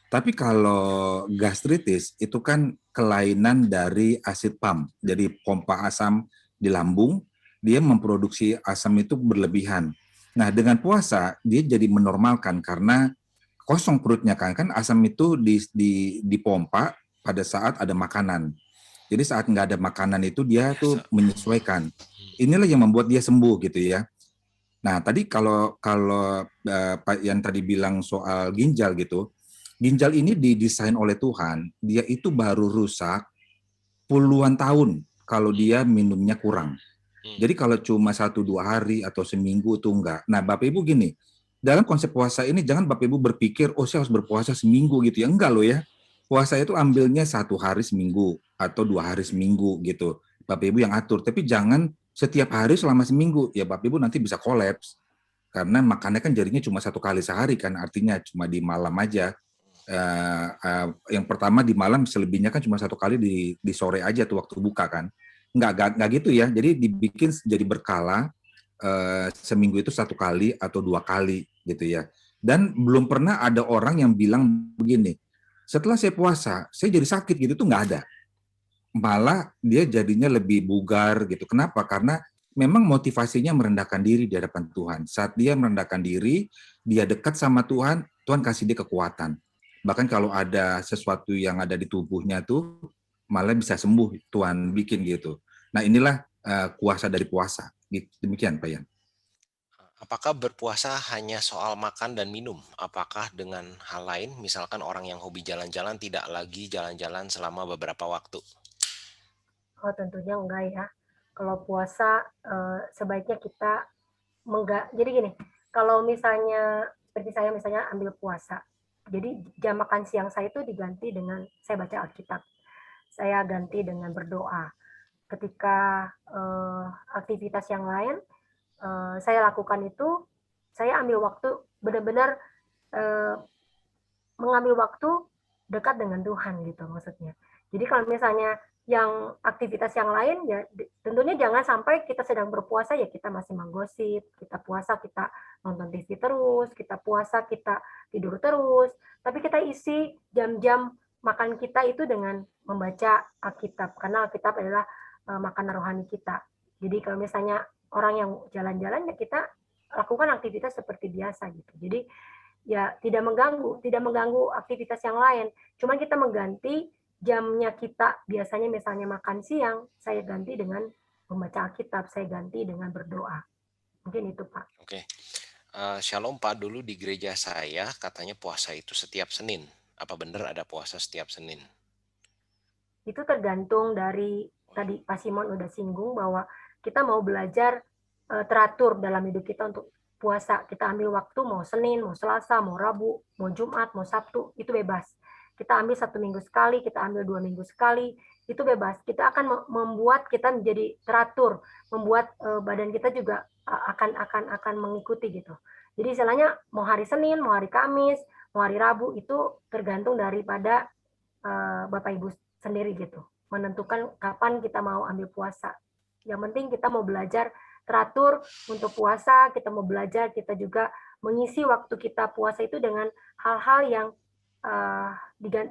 Tapi kalau gastritis itu kan kelainan dari asid PAM, jadi pompa asam di lambung, dia memproduksi asam itu berlebihan. Nah dengan puasa dia jadi menormalkan karena kosong perutnya kan asam itu dipompa pada saat ada makanan. Jadi saat nggak ada makanan itu dia tuh menyesuaikan. Inilah yang membuat dia sembuh gitu ya. Nah tadi kalau Pak yang tadi bilang soal ginjal gitu, ginjal ini didesain oleh Tuhan, dia itu baru rusak puluhan tahun kalau dia minumnya kurang. Jadi kalau cuma 1-2 hari atau seminggu itu enggak. Nah Bapak Ibu gini, dalam konsep puasa ini jangan Bapak Ibu berpikir, oh saya harus berpuasa seminggu gitu ya. Enggak loh ya. Puasa itu ambilnya 1 hari seminggu atau 2 hari seminggu gitu. Bapak Ibu yang atur, tapi jangan setiap hari selama seminggu. Ya Bapak Ibu nanti bisa kolaps. Karena makannya kan jadinya cuma 1 kali sehari kan, artinya cuma di malam aja. Yang pertama di malam, selebihnya kan cuma 1 kali di sore aja tuh waktu buka kan. Nggak gitu ya, jadi dibikin jadi berkala, seminggu itu 1 kali atau 2 kali gitu ya. Dan belum pernah ada orang yang bilang begini, setelah saya puasa saya jadi sakit gitu, tuh nggak ada. malah dia jadinya lebih bugar gitu. Kenapa? Karena memang motivasinya merendahkan diri di hadapan Tuhan. Saat dia merendahkan diri, dia dekat sama Tuhan, Tuhan kasih dia kekuatan. Bahkan kalau ada sesuatu yang ada di tubuhnya tuh malah bisa sembuh, Tuhan bikin gitu. Nah, inilah kuasa dari puasa. Demikian, Pak Yan. Apakah berpuasa hanya soal makan dan minum? Apakah dengan hal lain, misalkan orang yang hobi jalan-jalan tidak lagi jalan-jalan selama beberapa waktu? Oh, tentunya enggak ya. Kalau puasa sebaiknya kita jadi gini, kalau misalnya seperti saya misalnya ambil puasa, jadi jam makan siang saya itu diganti dengan saya baca Alkitab. Saya ganti dengan berdoa. Ketika aktivitas yang lain saya lakukan itu, saya ambil waktu benar-benar mengambil waktu dekat dengan Tuhan gitu maksudnya. Jadi kalau misalnya yang aktivitas yang lain ya tentunya jangan sampai kita sedang berpuasa ya kita masih menggosip, kita puasa kita nonton TV terus, kita puasa kita tidur terus, tapi kita isi jam-jam makan kita itu dengan membaca Alkitab karena Alkitab adalah makanan rohani kita. Jadi kalau misalnya orang yang jalan-jalan ya kita lakukan aktivitas seperti biasa gitu. Jadi ya tidak mengganggu aktivitas yang lain. Cuma kita mengganti jamnya kita, biasanya misalnya makan siang, saya ganti dengan membaca Alkitab, saya ganti dengan berdoa. Mungkin itu, Pak. Oke. Shalom Pak, dulu di gereja saya katanya puasa itu setiap Senin. Apa benar ada puasa setiap Senin? Itu tergantung dari, tadi Pak Simon udah singgung bahwa kita mau belajar teratur dalam hidup kita untuk puasa. Kita ambil waktu mau Senin, mau Selasa, mau Rabu, mau Jumat, mau Sabtu, itu bebas. Kita ambil 1 minggu sekali, kita ambil 2 minggu sekali, itu bebas. Kita akan membuat kita menjadi teratur, membuat badan kita juga akan mengikuti gitu. Jadi istilahnya mau hari Senin, mau hari Kamis, mau hari Rabu itu tergantung daripada Bapak Ibu sendiri gitu. Menentukan kapan kita mau ambil puasa. Yang penting kita mau belajar teratur untuk puasa, kita mau belajar, kita juga mengisi waktu kita puasa itu dengan hal-hal yang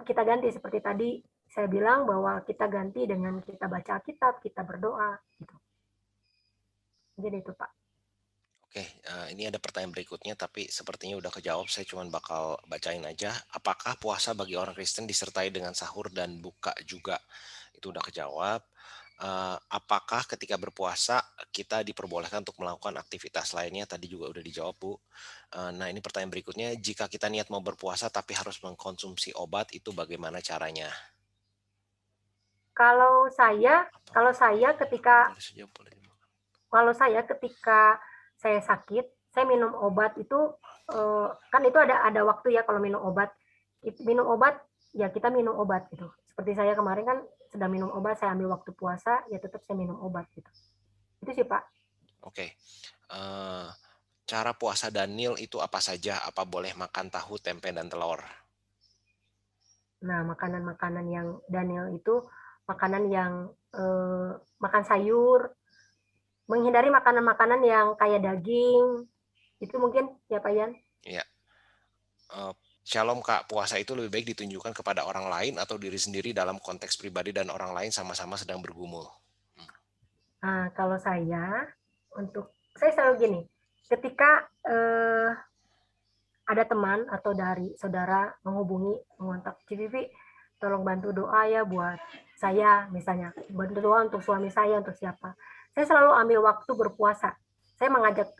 kita ganti seperti tadi saya bilang bahwa kita ganti dengan kita baca Alkitab, kita berdoa gitu. Jadi itu Pak. Oke, ini ada pertanyaan berikutnya tapi sepertinya udah kejawab, saya cuma bakal bacain aja. Apakah puasa bagi orang Kristen disertai dengan sahur dan buka juga? Itu udah kejawab. Apakah ketika berpuasa kita diperbolehkan untuk melakukan aktivitas lainnya? Tadi juga udah dijawab, Bu. Nah, ini pertanyaan berikutnya, jika kita niat mau berpuasa tapi harus mengkonsumsi obat, itu bagaimana caranya? Kalau saya ketika saya sakit, saya minum obat itu kan itu ada waktu ya kalau minum obat. Minum obat ya kita minum obat gitu. Seperti saya kemarin kan sedang minum obat, saya ambil waktu puasa, ya tetap saya minum obat gitu. Itu sih Pak. Oke. Cara puasa Daniel itu apa saja? Apa boleh makan tahu, tempe, dan telur? Nah, makanan-makanan yang Daniel itu makanan yang makan sayur, menghindari makanan-makanan yang kayak daging, itu mungkin ya Pak Yan? Iya. Shalom Kak, puasa itu lebih baik ditunjukkan kepada orang lain atau diri sendiri dalam konteks pribadi dan orang lain sama-sama sedang bergumul? Nah, kalau saya selalu gini, ketika ada teman atau dari saudara mengontak CVV, tolong bantu doa ya buat saya, misalnya bantu doa untuk suami saya, untuk siapa. Saya selalu ambil waktu berpuasa. Saya mengajak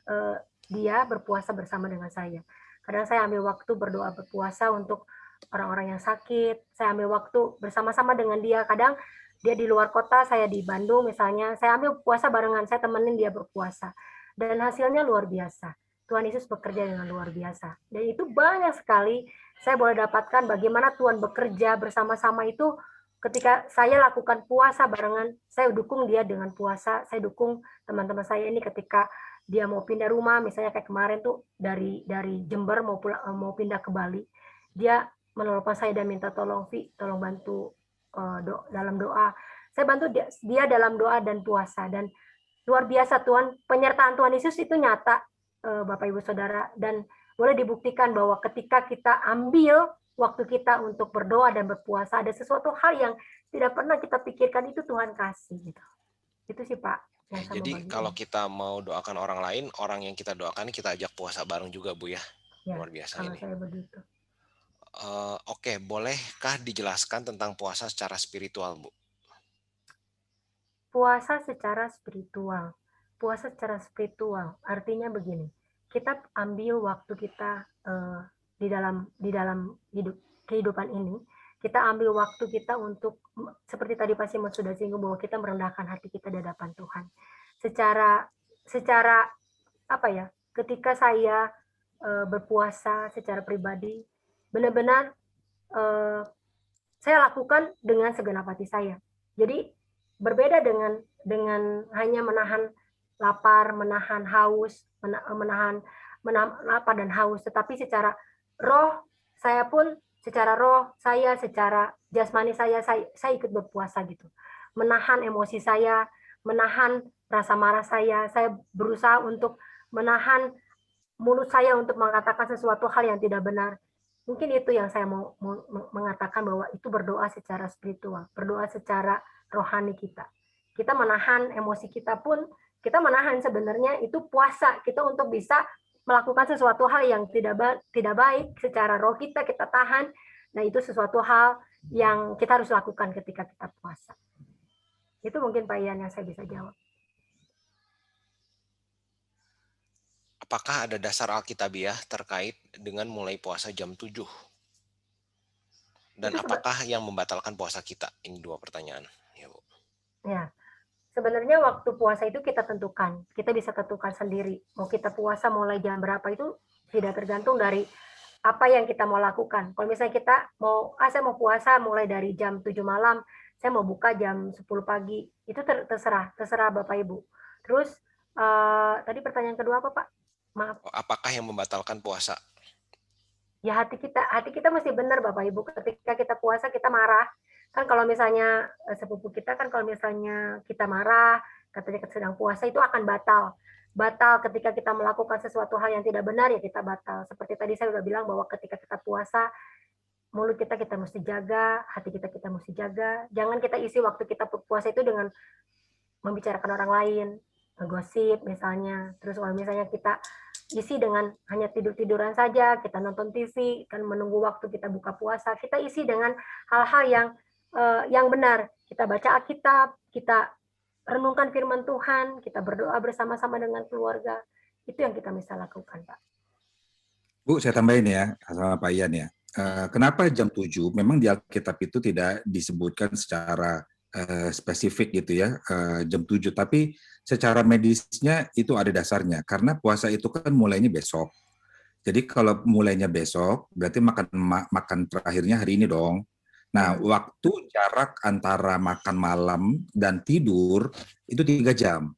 dia berpuasa bersama dengan saya. Kadang saya ambil waktu berdoa berpuasa untuk orang-orang yang sakit. Saya ambil waktu bersama-sama dengan dia. Kadang dia di luar kota, saya di Bandung misalnya. Saya ambil puasa barengan, saya temenin dia berpuasa. Dan hasilnya luar biasa. Tuhan Yesus bekerja dengan luar biasa. Dan itu banyak sekali saya boleh dapatkan bagaimana Tuhan bekerja bersama-sama itu ketika saya lakukan puasa barengan, saya dukung dia dengan puasa, saya dukung teman-teman saya ini ketika dia mau pindah rumah, misalnya kayak kemarin tuh dari Jember mau pindah ke Bali, dia menelpon saya dan minta tolong bantu dalam doa. Saya bantu dia dalam doa dan puasa, dan luar biasa penyertaan Tuhan Yesus itu nyata, Bapak Ibu Saudara, dan boleh dibuktikan bahwa ketika kita ambil waktu kita untuk berdoa dan berpuasa, ada sesuatu hal yang tidak pernah kita pikirkan itu Tuhan kasih gitu. Itu sih Pak yang saya Jadi mau bagikan. kalau kita mau doakan orang lain, orang yang kita doakan kita ajak puasa bareng juga Bu ya. Ya, Luar biasa kalau ini. saya begitu. Oke, bolehkah dijelaskan tentang puasa secara spiritual Bu? Puasa secara spiritual. Puasa secara spiritual artinya begini. Kita ambil waktu kita di dalam kehidupan ini, kita ambil waktu kita untuk seperti tadi Pak Simon sudah singgung bahwa kita merendahkan hati kita di hadapan Tuhan. Secara apa ya? Ketika saya berpuasa secara pribadi, benar-benar saya lakukan dengan segenap hati saya. Jadi berbeda dengan hanya menahan lapar, menahan haus, menahan lapar dan haus, tetapi secara roh saya pun secara roh saya, secara jasmani saya ikut berpuasa gitu. Menahan emosi saya, menahan rasa marah saya berusaha untuk menahan mulut saya untuk mengatakan sesuatu hal yang tidak benar. Mungkin itu yang saya mau mengatakan bahwa itu berdoa secara spiritual, berdoa secara rohani kita. Kita menahan emosi kita pun, kita menahan sebenarnya itu puasa kita untuk bisa melakukan sesuatu hal yang tidak baik secara roh kita tahan. Nah, itu sesuatu hal yang kita harus lakukan ketika kita puasa. Itu mungkin Pak Ian yang saya bisa jawab. Apakah ada dasar Alkitabiah terkait dengan mulai puasa jam 7? Dan apakah yang membatalkan puasa kita? Ini 2 pertanyaan. Ya, Bu. Ya, sebenarnya waktu puasa itu kita tentukan. Kita bisa tentukan sendiri. Mau kita puasa mulai jam berapa itu tidak tergantung dari apa yang kita mau lakukan. Kalau misalnya kita saya mau puasa mulai dari jam 7 malam, saya mau buka jam 10 pagi. Itu terserah Bapak Ibu. Terus tadi pertanyaan kedua apa Pak? Maaf. Apakah yang membatalkan puasa? Ya hati kita mesti benar Bapak Ibu. Ketika kita puasa kita marah. Kan kalau misalnya sepupu kita kan kalau misalnya kita marah, katanya sedang puasa itu akan batal. Batal ketika kita melakukan sesuatu hal yang tidak benar ya kita batal. Seperti tadi saya sudah bilang bahwa ketika kita puasa mulut kita mesti jaga, hati kita mesti jaga. Jangan kita isi waktu kita puasa itu dengan membicarakan orang lain, ngegosip misalnya. Terus kalau misalnya kita isi dengan hanya tidur-tiduran saja, kita nonton TV, kan menunggu waktu kita buka puasa, kita isi dengan hal-hal yang benar. Kita baca Alkitab, kita renungkan firman Tuhan, kita berdoa bersama-sama dengan keluarga. Itu yang kita bisa lakukan, Pak. Bu, saya tambahin ya, sama Pak Ian ya. Kenapa jam 7? Memang di Alkitab itu tidak disebutkan secara spesifik gitu ya, jam 7. Tapi secara medisnya itu ada dasarnya. Karena puasa itu kan mulainya besok. Jadi kalau mulainya besok, berarti makan terakhirnya hari ini dong. Nah, waktu jarak antara makan malam dan tidur itu 3 jam.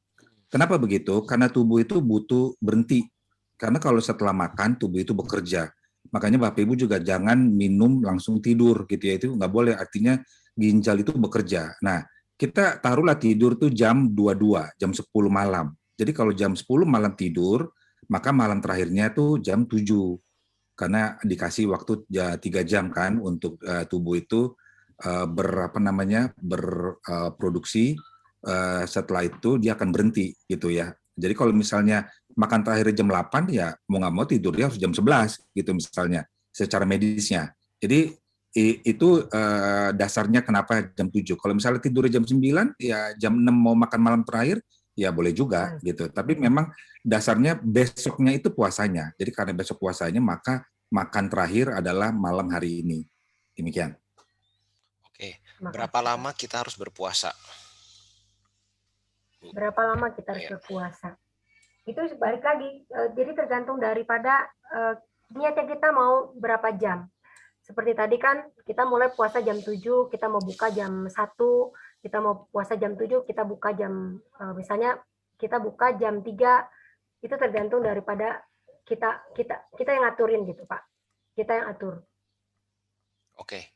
Kenapa begitu? Karena tubuh itu butuh berhenti. Karena kalau setelah makan, tubuh itu bekerja. Makanya Bapak Ibu juga jangan minum langsung tidur gitu ya. Itu nggak boleh, artinya ginjal itu bekerja. Nah, kita taruhlah tidur tuh jam 22, jam 10 malam. Jadi kalau jam 10 malam tidur, maka malam terakhirnya tuh jam 7. Karena dikasih waktu 3 jam kan untuk tubuh itu berproduksi. Setelah itu dia akan berhenti gitu ya. Jadi kalau misalnya makan terakhir jam 8 ya mau nggak mau tidurnya harus jam 11 gitu misalnya secara medisnya. Jadi itu dasarnya kenapa jam 7. Kalau misalnya tidur jam 9 ya jam 6 mau makan malam terakhir ya boleh juga gitu. Tapi memang dasarnya besoknya itu puasanya. Jadi karena besok puasanya maka makan terakhir adalah malam hari ini. Demikian. Oke, berapa lama kita harus berpuasa? Berapa lama kita harus berpuasa? Itu balik lagi, jadi tergantung daripada niatnya kita mau berapa jam. Seperti tadi kan kita mulai puasa jam 7, kita mau buka jam 1, kita mau puasa jam 7, kita buka jam, misalnya kita buka jam 3, itu tergantung daripada kita yang ngaturin gitu Pak. Kita yang atur. Oke.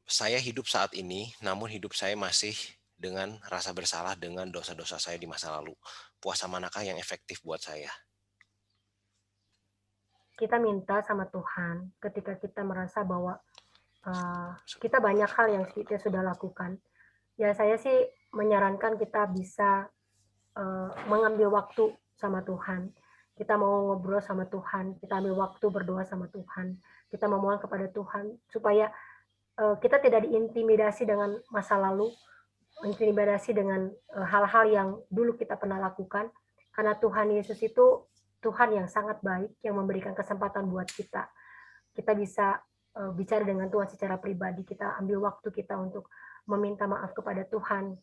Saya hidup saat ini, namun hidup saya masih dengan rasa bersalah dengan dosa-dosa saya di masa lalu. Puasa manakah yang efektif buat saya? kita minta sama Tuhan ketika kita merasa bahwa kita banyak hal yang kita sudah lakukan. Ya saya sih menyarankan kita bisa mengambil waktu sama Tuhan. Kita mau ngobrol sama Tuhan, kita ambil waktu berdoa sama Tuhan, kita memohon kepada Tuhan supaya kita tidak diintimidasi dengan masa lalu, intimidasi dengan hal-hal yang dulu kita pernah lakukan, karena Tuhan Yesus itu Tuhan yang sangat baik, yang memberikan kesempatan buat kita. Kita bisa bicara dengan Tuhan secara pribadi, kita ambil waktu kita untuk meminta maaf kepada Tuhan.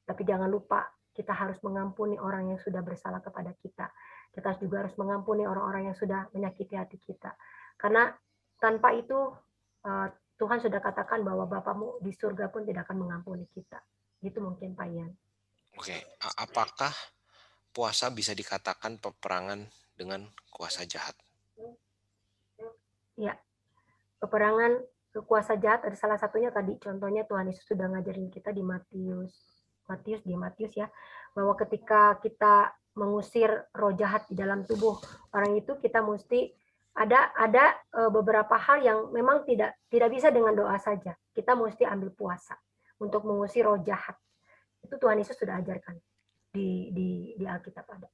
Tapi jangan lupa, kita harus mengampuni orang yang sudah bersalah kepada kita. Kita juga harus mengampuni orang-orang yang sudah menyakiti hati kita. Karena tanpa itu, Tuhan sudah katakan bahwa Bapamu di surga pun tidak akan mengampuni kita. Gitu mungkin Pak Ian. Oke, apakah puasa bisa dikatakan peperangan dengan kuasa jahat? Ya, peperangan ke kuasa jahat ada salah satunya tadi. Contohnya Tuhan Yesus sudah ngajarin kita di Matius ya, bahwa ketika kita mengusir roh jahat di dalam tubuh orang itu, kita mesti ada beberapa hal yang memang tidak bisa dengan doa saja. Kita mesti ambil puasa untuk mengusir roh jahat. Itu Tuhan Yesus sudah ajarkan di Alkitab ada.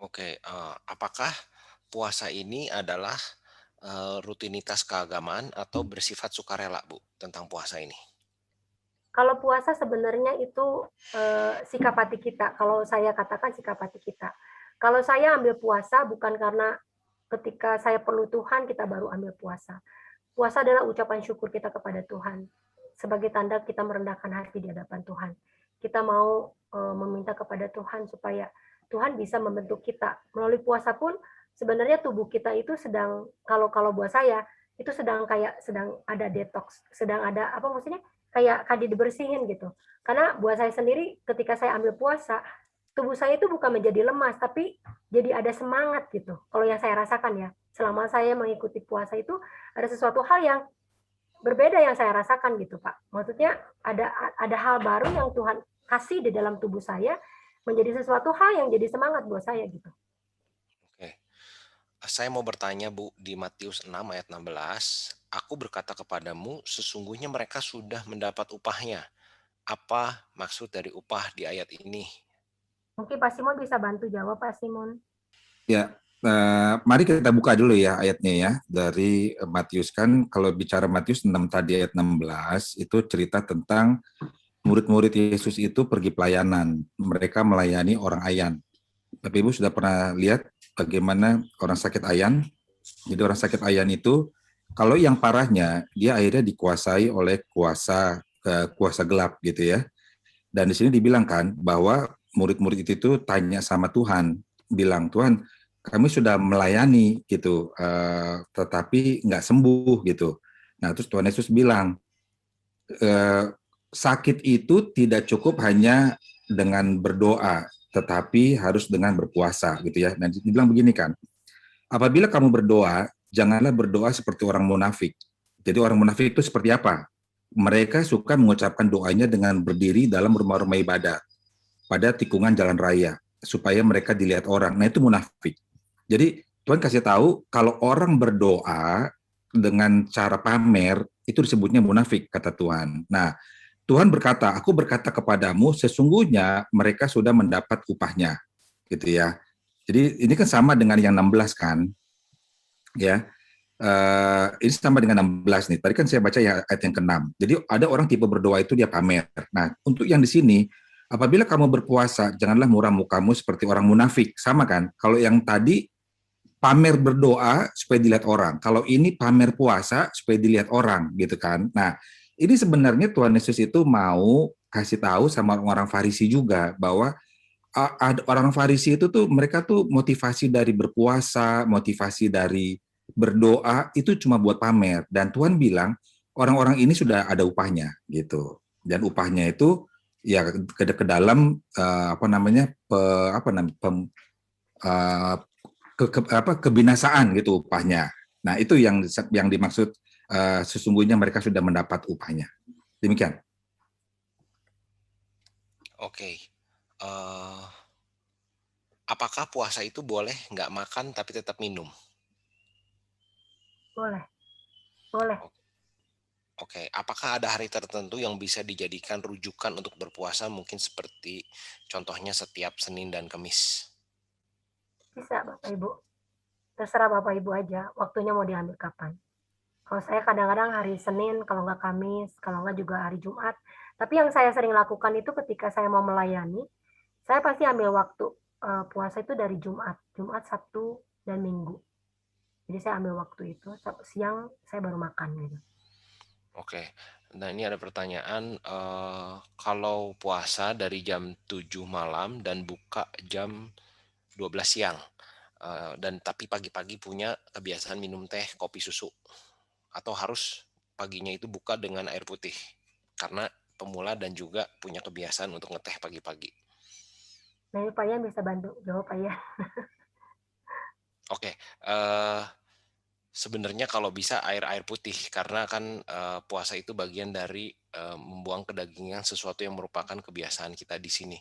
Oke, apakah puasa ini adalah rutinitas keagamaan atau bersifat sukarela, Bu, tentang puasa ini? Kalau puasa sebenarnya itu sikap hati kita. Kalau saya katakan sikap hati kita. Kalau saya ambil puasa bukan karena ketika saya perlu Tuhan kita baru ambil puasa. Puasa adalah ucapan syukur kita kepada Tuhan. Sebagai tanda kita merendahkan hati di hadapan Tuhan. Kita mau meminta kepada Tuhan supaya Tuhan bisa membentuk kita. Melalui puasa pun sebenarnya tubuh kita itu sedang, kalau buat saya, itu sedang ada detox, sedang ada apa maksudnya? Kayak dibersihin gitu. Karena buat saya sendiri ketika saya ambil puasa, tubuh saya itu bukan menjadi lemas, tapi jadi ada semangat gitu. Kalau yang saya rasakan ya, selama saya mengikuti puasa itu ada sesuatu hal yang berbeda yang saya rasakan gitu Pak. Maksudnya ada hal baru yang Tuhan kasih di dalam tubuh saya menjadi sesuatu hal yang jadi semangat buat saya gitu. Oke. Saya mau bertanya, Bu, di Matius 6 ayat 16, aku berkata kepadamu, sesungguhnya mereka sudah mendapat upahnya. Apa maksud dari upah di ayat ini? Mungkin Pak Simon bisa bantu jawab, Pak Simon. Ya, mari kita buka dulu ya ayatnya ya dari Matius. Kan kalau bicara Matius 6 tadi ayat 16 itu cerita tentang murid-murid Yesus itu pergi pelayanan. Mereka melayani orang ayan. Tapi Ibu sudah pernah lihat bagaimana orang sakit ayan? Jadi orang sakit ayan itu kalau yang parahnya dia akhirnya dikuasai oleh kuasa gelap gitu ya. Dan di sini dibilangkan bahwa murid-murid itu tanya sama Tuhan, bilang, Tuhan, kami sudah melayani gitu, tetapi nggak sembuh gitu. Nah terus Tuhan Yesus bilang, sakit itu tidak cukup hanya dengan berdoa, tetapi harus dengan berpuasa gitu ya. Dan dibilang begini kan, apabila kamu berdoa, janganlah berdoa seperti orang munafik. Jadi orang munafik itu seperti apa? Mereka suka mengucapkan doanya dengan berdiri dalam rumah-rumah ibadat pada tikungan jalan raya supaya mereka dilihat orang. Nah itu munafik. Jadi Tuhan kasih tahu kalau orang berdoa dengan cara pamer itu disebutnya munafik kata Tuhan. Nah Tuhan berkata, aku berkata kepadamu sesungguhnya mereka sudah mendapat upahnya gitu ya. Jadi ini kan sama dengan yang 16 kan ya. Ini sama dengan 16 nih. Tadi kan saya baca ya ayat yang ke-6. Jadi ada orang tipe berdoa itu dia pamer. Nah, untuk yang di sini, apabila kamu berpuasa, janganlah murah mukamu seperti orang munafik. Sama kan? Kalau yang tadi pamer berdoa supaya dilihat orang. Kalau ini pamer puasa supaya dilihat orang gitu kan. Nah, ini sebenarnya Tuhan Yesus itu mau kasih tahu sama orang Farisi juga bahwa orang Farisi itu tuh mereka tuh motivasi dari berpuasa, motivasi dari berdoa itu cuma buat pamer, dan Tuhan bilang orang-orang ini sudah ada upahnya gitu, dan upahnya itu ya ke dalam kebinasaan gitu upahnya. Nah itu yang dimaksud sesungguhnya mereka sudah mendapat upahnya. Demikian. Oke. Apakah puasa itu boleh nggak makan tapi tetap minum? Boleh, boleh. Oke, apakah ada hari tertentu yang bisa dijadikan rujukan untuk berpuasa, mungkin seperti contohnya setiap Senin dan Kamis? Bisa Bapak Ibu. Terserah Bapak Ibu aja, waktunya mau diambil kapan. Kalau saya kadang-kadang hari Senin, kalau nggak Kamis, kalau nggak juga hari Jumat. Tapi yang saya sering lakukan itu ketika saya mau melayani, saya pasti ambil waktu puasa itu dari Jumat, Sabtu, dan Minggu. Jadi saya ambil waktu itu, siang saya baru makan gitu. Oke, nah ini ada pertanyaan, kalau puasa dari jam 7 malam dan buka jam 12 siang, dan tapi pagi-pagi punya kebiasaan minum teh, kopi, susu, atau harus paginya itu buka dengan air putih? Karena pemula dan juga punya kebiasaan untuk ngeteh pagi-pagi. Nah ini Pak Yan bisa bantu jawab Pak Yan. Oke, sebenarnya kalau bisa air putih, karena kan puasa itu bagian dari membuang kedagingan, sesuatu yang merupakan kebiasaan kita di sini.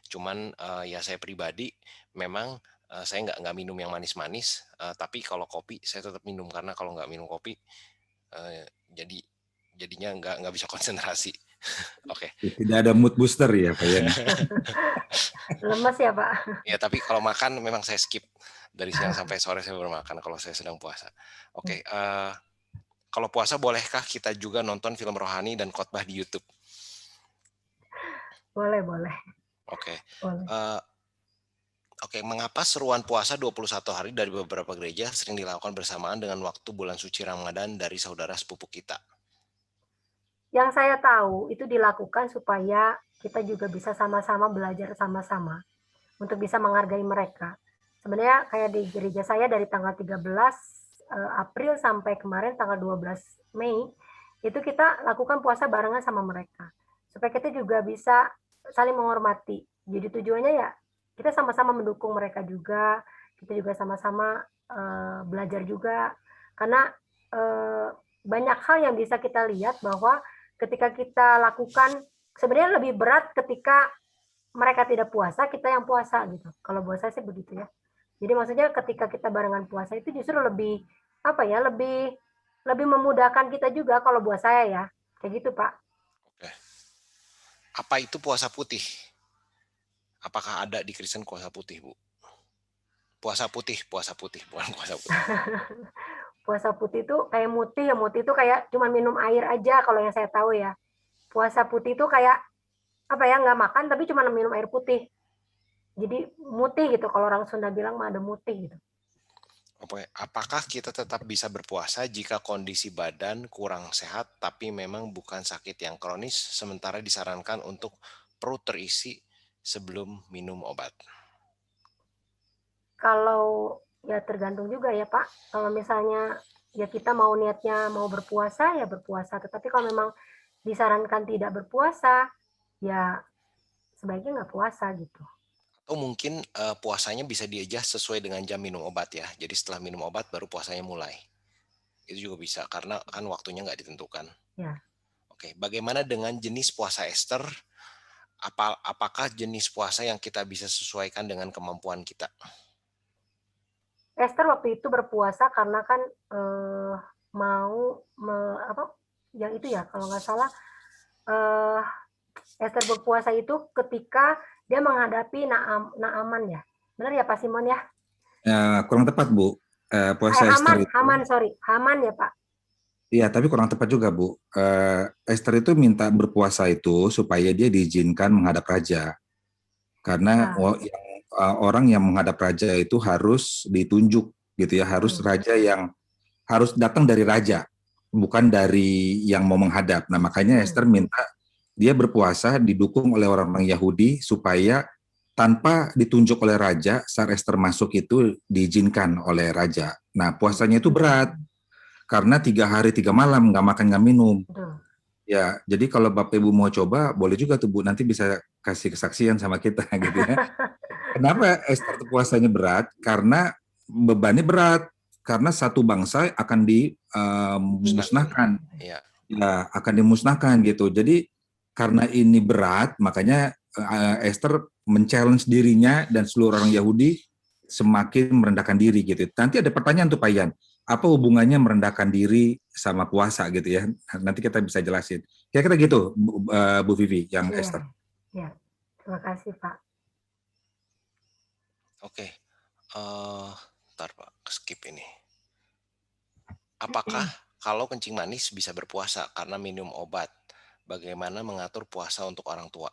Cuman ya saya pribadi memang saya nggak minum yang manis-manis, tapi kalau kopi saya tetap minum, karena kalau nggak minum kopi jadinya nggak bisa konsentrasi. Oke. Tidak ada mood booster ya Pak Yan. Lemes ya Pak? Ya, tapi kalau makan memang saya skip. Dari siang sampai sore saya baru makan kalau saya sedang puasa. Oke, kalau puasa bolehkah kita juga nonton film rohani dan khotbah di YouTube? Boleh, boleh. Oke. Boleh. Oke, mengapa seruan puasa 21 hari dari beberapa gereja sering dilakukan bersamaan dengan waktu bulan suci Ramadan dari saudara sepupu kita? Yang saya tahu itu dilakukan supaya kita juga bisa sama-sama belajar sama-sama untuk bisa menghargai mereka. Sebenarnya kayak di gereja saya dari tanggal 13 April sampai kemarin tanggal 12 Mei itu kita lakukan puasa barengan sama mereka. Supaya kita juga bisa saling menghormati. Jadi tujuannya ya kita sama-sama mendukung mereka juga, kita juga sama-sama belajar juga, karena banyak hal yang bisa kita lihat bahwa ketika kita lakukan, sebenarnya lebih berat ketika mereka tidak puasa, kita yang puasa gitu. Kalau buat saya sih begitu ya. Jadi maksudnya ketika kita barengan puasa itu justru lebih lebih memudahkan kita juga kalau buat saya ya. Kayak gitu, Pak. Oke. Apa itu puasa putih? Apakah ada di Kristen puasa putih, Bu? Puasa putih, bukan puasa putih. Puasa putih itu kayak mutih ya, mutih itu kayak cuma minum air aja kalau yang saya tahu ya. Puasa putih itu kayak nggak makan tapi cuma minum air putih. Jadi mutih gitu, kalau orang Sunda bilang mah ada mutih gitu. Apakah kita tetap bisa berpuasa jika kondisi badan kurang sehat tapi memang bukan sakit yang kronis, sementara disarankan untuk perut terisi sebelum minum obat? Kalau ya tergantung juga ya Pak. Kalau misalnya ya kita mau niatnya mau berpuasa ya berpuasa, tetapi kalau memang disarankan tidak berpuasa ya sebaiknya nggak puasa gitu. Atau mungkin puasanya bisa di-adjust sesuai dengan jam minum obat ya. Jadi setelah minum obat baru puasanya mulai. Itu juga bisa karena kan waktunya nggak ditentukan. Ya. Oke, bagaimana dengan jenis puasa Esther? Apakah jenis puasa yang kita bisa sesuaikan dengan kemampuan kita? Esther waktu itu berpuasa karena kan yang itu ya kalau nggak salah Esther berpuasa itu ketika dia menghadapi Naaman ya. Benar ya Pak Simon ya? Kurang tepat Bu. Puasa Esther itu. Haman ya Pak. Iya, tapi kurang tepat juga Bu. Esther itu minta berpuasa itu supaya dia diizinkan menghadap raja. Karena orang yang menghadap raja itu harus ditunjuk gitu ya, harus raja yang harus datang dari raja, bukan dari yang mau menghadap. Nah, makanya Esther minta dia berpuasa didukung oleh orang-orang Yahudi supaya tanpa ditunjuk oleh raja, saat Esther masuk itu diizinkan oleh raja. Nah, puasanya itu berat karena 3 hari 3 malam nggak makan nggak minum. Ya, jadi kalau Bapak Ibu mau coba, boleh juga tuh Bu, nanti bisa kasih kesaksian sama kita gitu ya. Kenapa Esther puasanya berat? Karena bebannya berat, karena satu bangsa akan dimusnahkan. Ya, akan dimusnahkan gitu. Jadi karena ini berat, makanya Esther men-challenge dirinya dan seluruh orang Yahudi semakin merendahkan diri gitu. Nanti ada pertanyaan tuh Pak Yan, apa hubungannya merendahkan diri sama puasa gitu ya? Nanti kita bisa jelasin. Kira-kira gitu, Bu Vivi, yang Iya, Esther. ya. Terima kasih, Pak. Oke, ntar Pak, skip ini. Apakah kalau kencing manis bisa berpuasa karena minum obat? Bagaimana mengatur puasa untuk orang tua?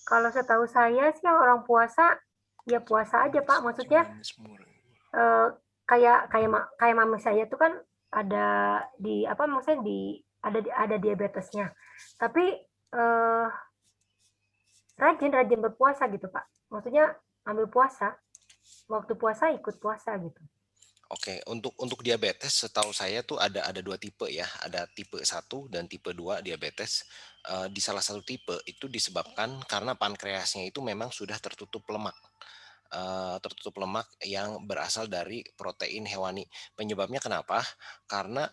Kalau setahu saya sih yang orang puasa, ya puasa aja, Pak. Maksudnya kayak mama saya tuh kan ada di apa maksudnya ada diabetesnya. Tapi rajin berpuasa gitu, Pak. Maksudnya ambil puasa, waktu puasa ikut puasa gitu. Oke, untuk diabetes setahu saya tuh ada dua tipe ya, ada tipe 1 dan tipe 2 diabetes. Di salah satu tipe itu disebabkan karena pankreasnya itu memang sudah tertutup lemak. Tertutup lemak yang berasal dari protein hewani. Penyebabnya kenapa? Karena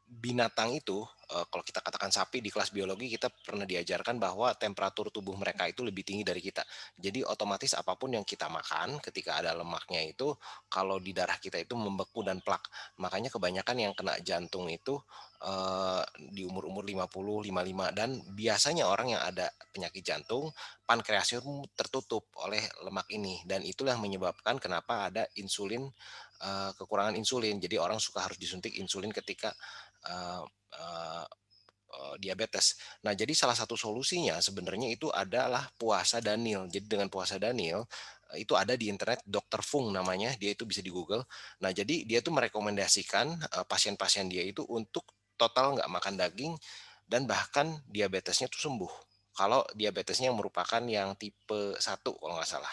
binatang itu, kalau kita katakan sapi di kelas biologi kita pernah diajarkan bahwa temperatur tubuh mereka itu lebih tinggi dari kita. Jadi otomatis apapun yang kita makan ketika ada lemaknya itu kalau di darah kita itu membeku dan plak. Makanya kebanyakan yang kena jantung itu di umur-umur 50, 55 dan biasanya orang yang ada penyakit jantung pankreasnya tertutup oleh lemak ini dan itulah menyebabkan kenapa ada insulin kekurangan insulin. Jadi orang suka harus disuntik insulin ketika diabetes. Nah, jadi salah satu solusinya sebenarnya itu adalah puasa Daniel. Jadi dengan puasa Daniel itu ada di internet Dr. Fung namanya, dia itu bisa di Google. Nah, jadi dia tuh merekomendasikan pasien-pasien dia itu untuk total nggak makan daging dan bahkan diabetesnya tuh sembuh. Kalau diabetesnya merupakan yang tipe 1 kalau nggak salah.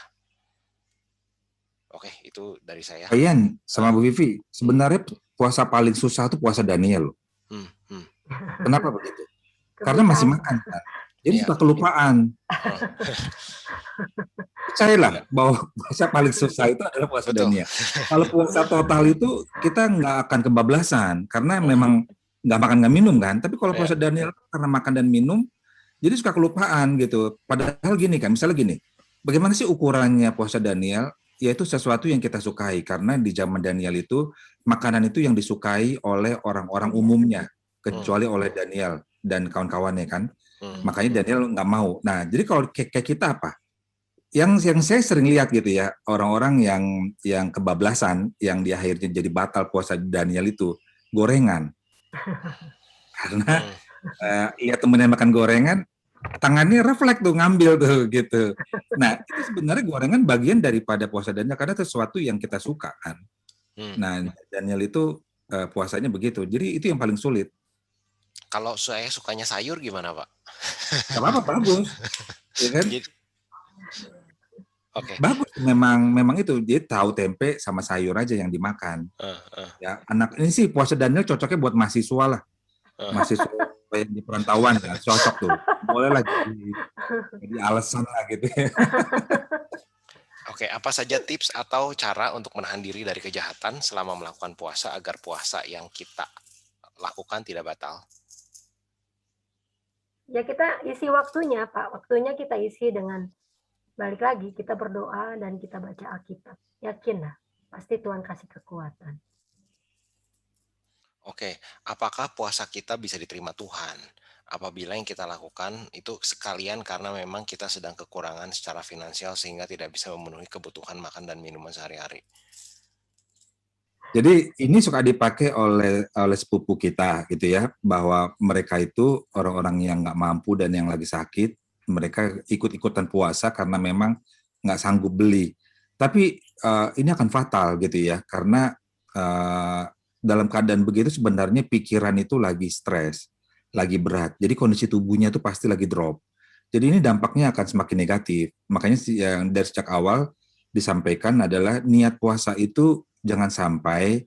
Oke, itu dari saya. Ian sama Bu Vivi, sebenarnya puasa paling susah itu puasa Daniel. Kenapa begitu? Karena masih makan kan. Jadi suka kelupaan. Percayalah bahwa puasa paling susah itu adalah puasa Daniel. Kalau puasa total itu kita nggak akan kebablasan karena memang nggak makan nggak minum kan. Tapi kalau puasa Daniel karena makan dan minum, jadi suka kelupaan gitu. Padahal gini kan, misalnya gini, bagaimana sih ukurannya puasa Daniel? Yaitu sesuatu yang kita sukai karena di zaman Daniel itu makanan itu yang disukai oleh orang-orang umumnya kecuali oleh Daniel dan kawan-kawannya kan. Makanya Daniel nggak mau. Nah, jadi kalau kayak kita apa? Yang saya sering lihat gitu ya, orang-orang yang kebablasan, yang di akhirnya jadi batal puasa Daniel itu gorengan. Karena lihat temennya makan gorengan, tangannya refleks tuh ngambil tuh gitu. Nah, itu sebenarnya gorengan bagian daripada puasa Daniel karena sesuatu yang kita suka kan. Nah, Daniel itu puasanya begitu. Jadi itu yang paling sulit. Kalau saya sukanya sayur gimana, Pak? Gak apa-apa, bagus. Ya kan? Oke. Bagus, memang itu. Jadi tahu tempe sama sayur aja yang dimakan. Ya, anak ini sih puasa Daniel cocoknya buat mahasiswa lah. Mahasiswa di perantauan ya, cocok tuh. Boleh lah jadi alasan lah gitu ya. Oke, apa saja tips atau cara untuk menahan diri dari kejahatan selama melakukan puasa agar puasa yang kita lakukan tidak batal? Ya kita isi waktunya, Pak. Waktunya kita isi dengan balik lagi kita berdoa dan kita baca Alkitab. Yakinlah, pasti Tuhan kasih kekuatan. Oke, apakah puasa kita bisa diterima Tuhan apabila yang kita lakukan itu sekalian karena memang kita sedang kekurangan secara finansial sehingga tidak bisa memenuhi kebutuhan makan dan minuman sehari-hari? Jadi ini suka dipakai oleh sepupu kita gitu ya, bahwa mereka itu orang-orang yang nggak mampu dan yang lagi sakit, mereka ikut-ikutan puasa karena memang nggak sanggup beli. Tapi ini akan fatal gitu ya, karena dalam keadaan begitu sebenarnya pikiran itu lagi stres, lagi berat. Jadi kondisi tubuhnya itu pasti lagi drop. Jadi ini dampaknya akan semakin negatif. Makanya yang dari sejak awal disampaikan adalah niat puasa itu jangan sampai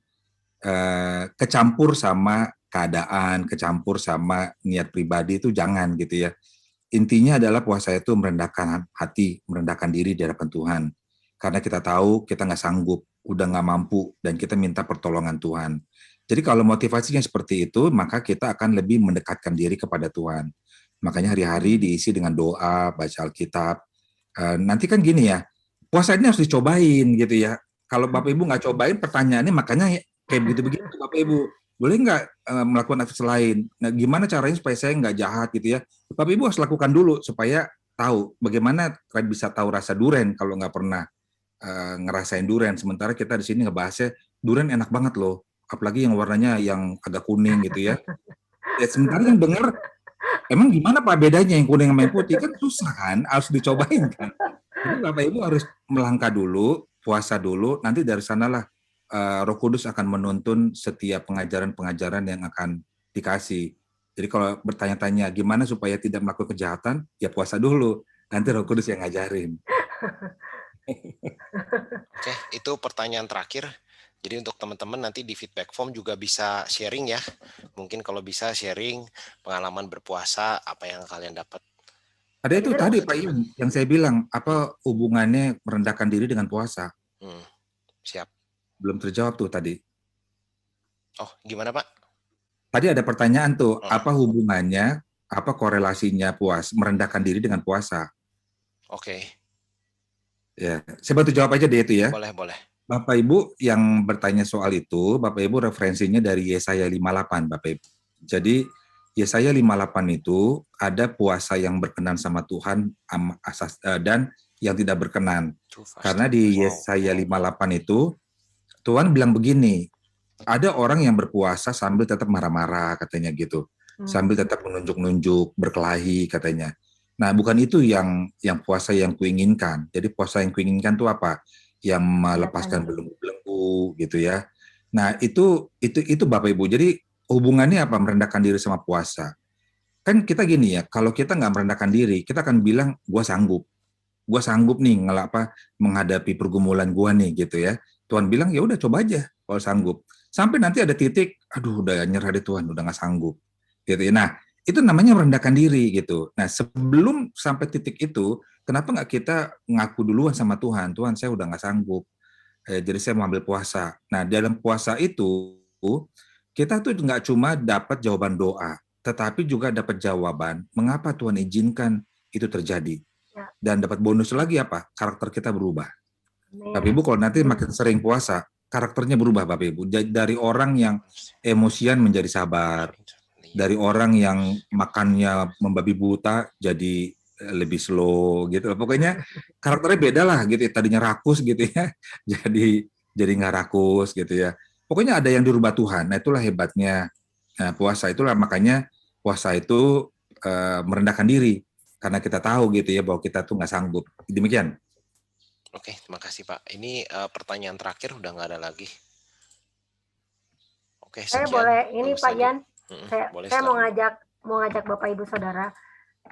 kecampur sama keadaan, kecampur sama niat pribadi itu jangan gitu ya. Intinya adalah puasa itu merendahkan hati, merendahkan diri di hadapan Tuhan. Karena kita tahu kita nggak sanggup, udah nggak mampu, dan kita minta pertolongan Tuhan. Jadi kalau motivasinya seperti itu, maka kita akan lebih mendekatkan diri kepada Tuhan. Makanya hari-hari diisi dengan doa, baca Alkitab. Nanti kan gini ya, puasa ini harus dicobain gitu ya. Kalau Bapak Ibu nggak cobain, pertanyaannya makanya kayak begitu-begitu Bapak Ibu. Boleh nggak melakukan aktivitas lain? Nah, gimana caranya supaya saya nggak jahat gitu ya? Bapak Ibu harus lakukan dulu supaya tahu bagaimana kalian bisa tahu rasa duren kalau nggak pernah ngerasain duren. Sementara kita di sini ngebahasnya duren enak banget loh, apalagi yang warnanya yang agak kuning gitu ya. Ya sementara yang dengar, emang gimana Pak bedanya yang kuning sama yang putih? Kan susah kan, harus dicobain kan. Jadi Bapak Ibu harus melangkah dulu, puasa dulu, nanti dari sanalah Roh Kudus akan menuntun setiap pengajaran-pengajaran yang akan dikasih. Jadi kalau bertanya-tanya gimana supaya tidak melakukan kejahatan, ya puasa dulu. Nanti Roh Kudus yang ngajarin. Oke, itu pertanyaan terakhir. Jadi untuk teman-teman nanti di feedback form juga bisa sharing ya. Mungkin kalau bisa sharing pengalaman berpuasa, apa yang kalian dapat. Ada itu tadi Pak Iwan, yang saya bilang, apa hubungannya merendahkan diri dengan puasa? Siap. Belum terjawab tuh tadi. Oh, gimana Pak? Tadi ada pertanyaan tuh, apa hubungannya, apa korelasinya merendahkan diri dengan puasa? Oke. Ya, saya bantu jawab aja deh itu ya. Boleh. Bapak Ibu yang bertanya soal itu, Bapak Ibu referensinya dari Yesaya 58, Bapak Ibu. Jadi Yesaya 58 itu ada puasa yang berkenan sama Tuhan dan yang tidak berkenan. Karena di Yesaya 58 itu Tuhan bilang begini, ada orang yang berpuasa sambil tetap marah-marah katanya gitu. Sambil tetap menunjuk-nunjuk, berkelahi katanya. Nah, bukan itu yang puasa yang kuinginkan. Jadi puasa yang kuinginkan itu apa? Yang melepaskan belenggu-belenggu gitu ya. Nah, itu Bapak Ibu. Jadi hubungannya apa merendahkan diri sama puasa? Kan kita gini ya, kalau kita nggak merendahkan diri, kita akan bilang gue sanggup nih menghadapi pergumulan gue nih gitu ya. Tuhan bilang ya udah coba aja kalau sanggup. Sampai nanti ada titik, aduh udah nyerah deh Tuhan, udah nggak sanggup. Gitu ya. Nah, itu namanya merendahkan diri gitu. Nah, sebelum sampai titik itu, kenapa nggak kita ngaku duluan sama Tuhan? Tuhan, saya udah nggak sanggup. Jadi saya mau ambil puasa. Nah, dalam puasa itu, kita tuh nggak cuma dapat jawaban doa, tetapi juga dapat jawaban mengapa Tuhan izinkan itu terjadi. Dan dapat bonus lagi apa? Karakter kita berubah. Bapak Ibu kalau nanti makin sering puasa, karakternya berubah Bapak Ibu. Dari orang yang emosian menjadi sabar. Dari orang yang makannya membabi buta jadi lebih slow gitu. Pokoknya karakternya beda lah gitu. Tadinya rakus gitu ya. Jadi nggak rakus gitu ya. Pokoknya ada yang dirubah Tuhan. Nah, itulah hebatnya puasa. Itulah makanya puasa itu merendahkan diri. Karena kita tahu gitu ya bahwa kita tuh nggak sanggup. Demikian. Oke, terima kasih Pak. Ini pertanyaan terakhir udah nggak ada lagi. Oke, saya sekian. Boleh ini Pak Yan, saya mau ngajak Bapak Ibu Saudara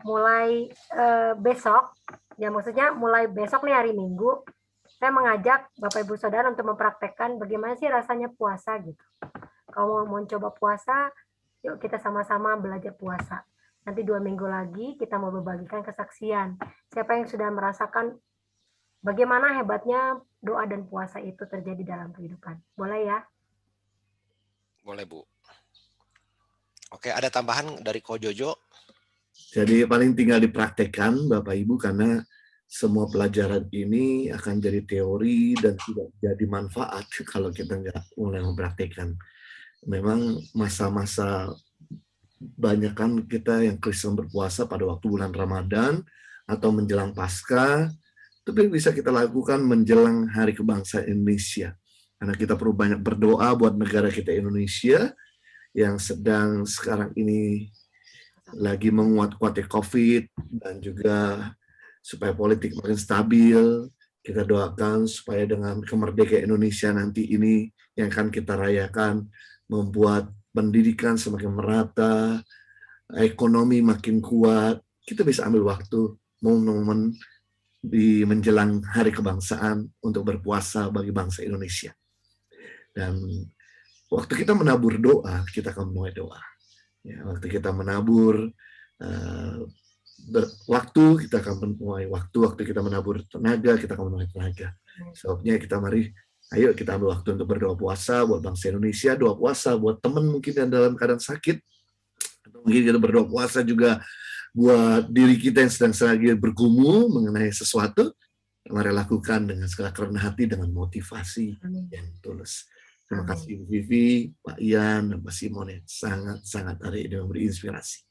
mulai besok, ya maksudnya mulai besok nih hari Minggu, saya mengajak Bapak Ibu Saudara untuk mempraktekkan bagaimana sih rasanya puasa gitu. Kalau mau coba puasa, yuk kita sama-sama belajar puasa. Nanti 2 minggu lagi kita mau berbagikan kesaksian. Siapa yang sudah merasakan bagaimana hebatnya doa dan puasa itu terjadi dalam kehidupan. Boleh ya? Boleh, Bu. Oke, ada tambahan dari Ko Jojo? Jadi paling tinggal dipraktekkan Bapak Ibu, karena semua pelajaran ini akan jadi teori dan tidak jadi manfaat kalau kita nggak mulai mempraktekkan. Memang masa-masa banyak kan kita yang Kristen berpuasa pada waktu bulan Ramadan atau menjelang Paskah, tapi bisa kita lakukan menjelang Hari Kebangsaan Indonesia. Karena kita perlu banyak berdoa buat negara kita Indonesia yang sedang sekarang ini lagi menguat-kuatnya COVID, dan juga supaya politik makin stabil. Kita doakan supaya dengan kemerdekaan Indonesia nanti ini yang akan kita rayakan, membuat pendidikan semakin merata, ekonomi makin kuat, kita bisa ambil waktu momen-momen di menjelang Hari Kebangsaan untuk berpuasa bagi bangsa Indonesia. Dan waktu kita menabur doa, kita akan mulai doa. Ya, waktu kita menabur waktu, kita akan menuai waktu kita menabur tenaga, kita akan menuai tenaga. Sebabnya kita ayo kita ambil waktu untuk berdoa puasa buat bangsa Indonesia, doa puasa buat teman mungkin yang dalam keadaan sakit, atau mungkin kita berdoa puasa juga buat diri kita yang sedang bergumul mengenai sesuatu. Mari lakukan dengan segala kerendahan hati, dengan motivasi Amin. yang tulus. Terima Amin. kasih Bu Vivi, Pak Ian, dan Pak Simone. Sangat-sangat hari ini memberi inspirasi.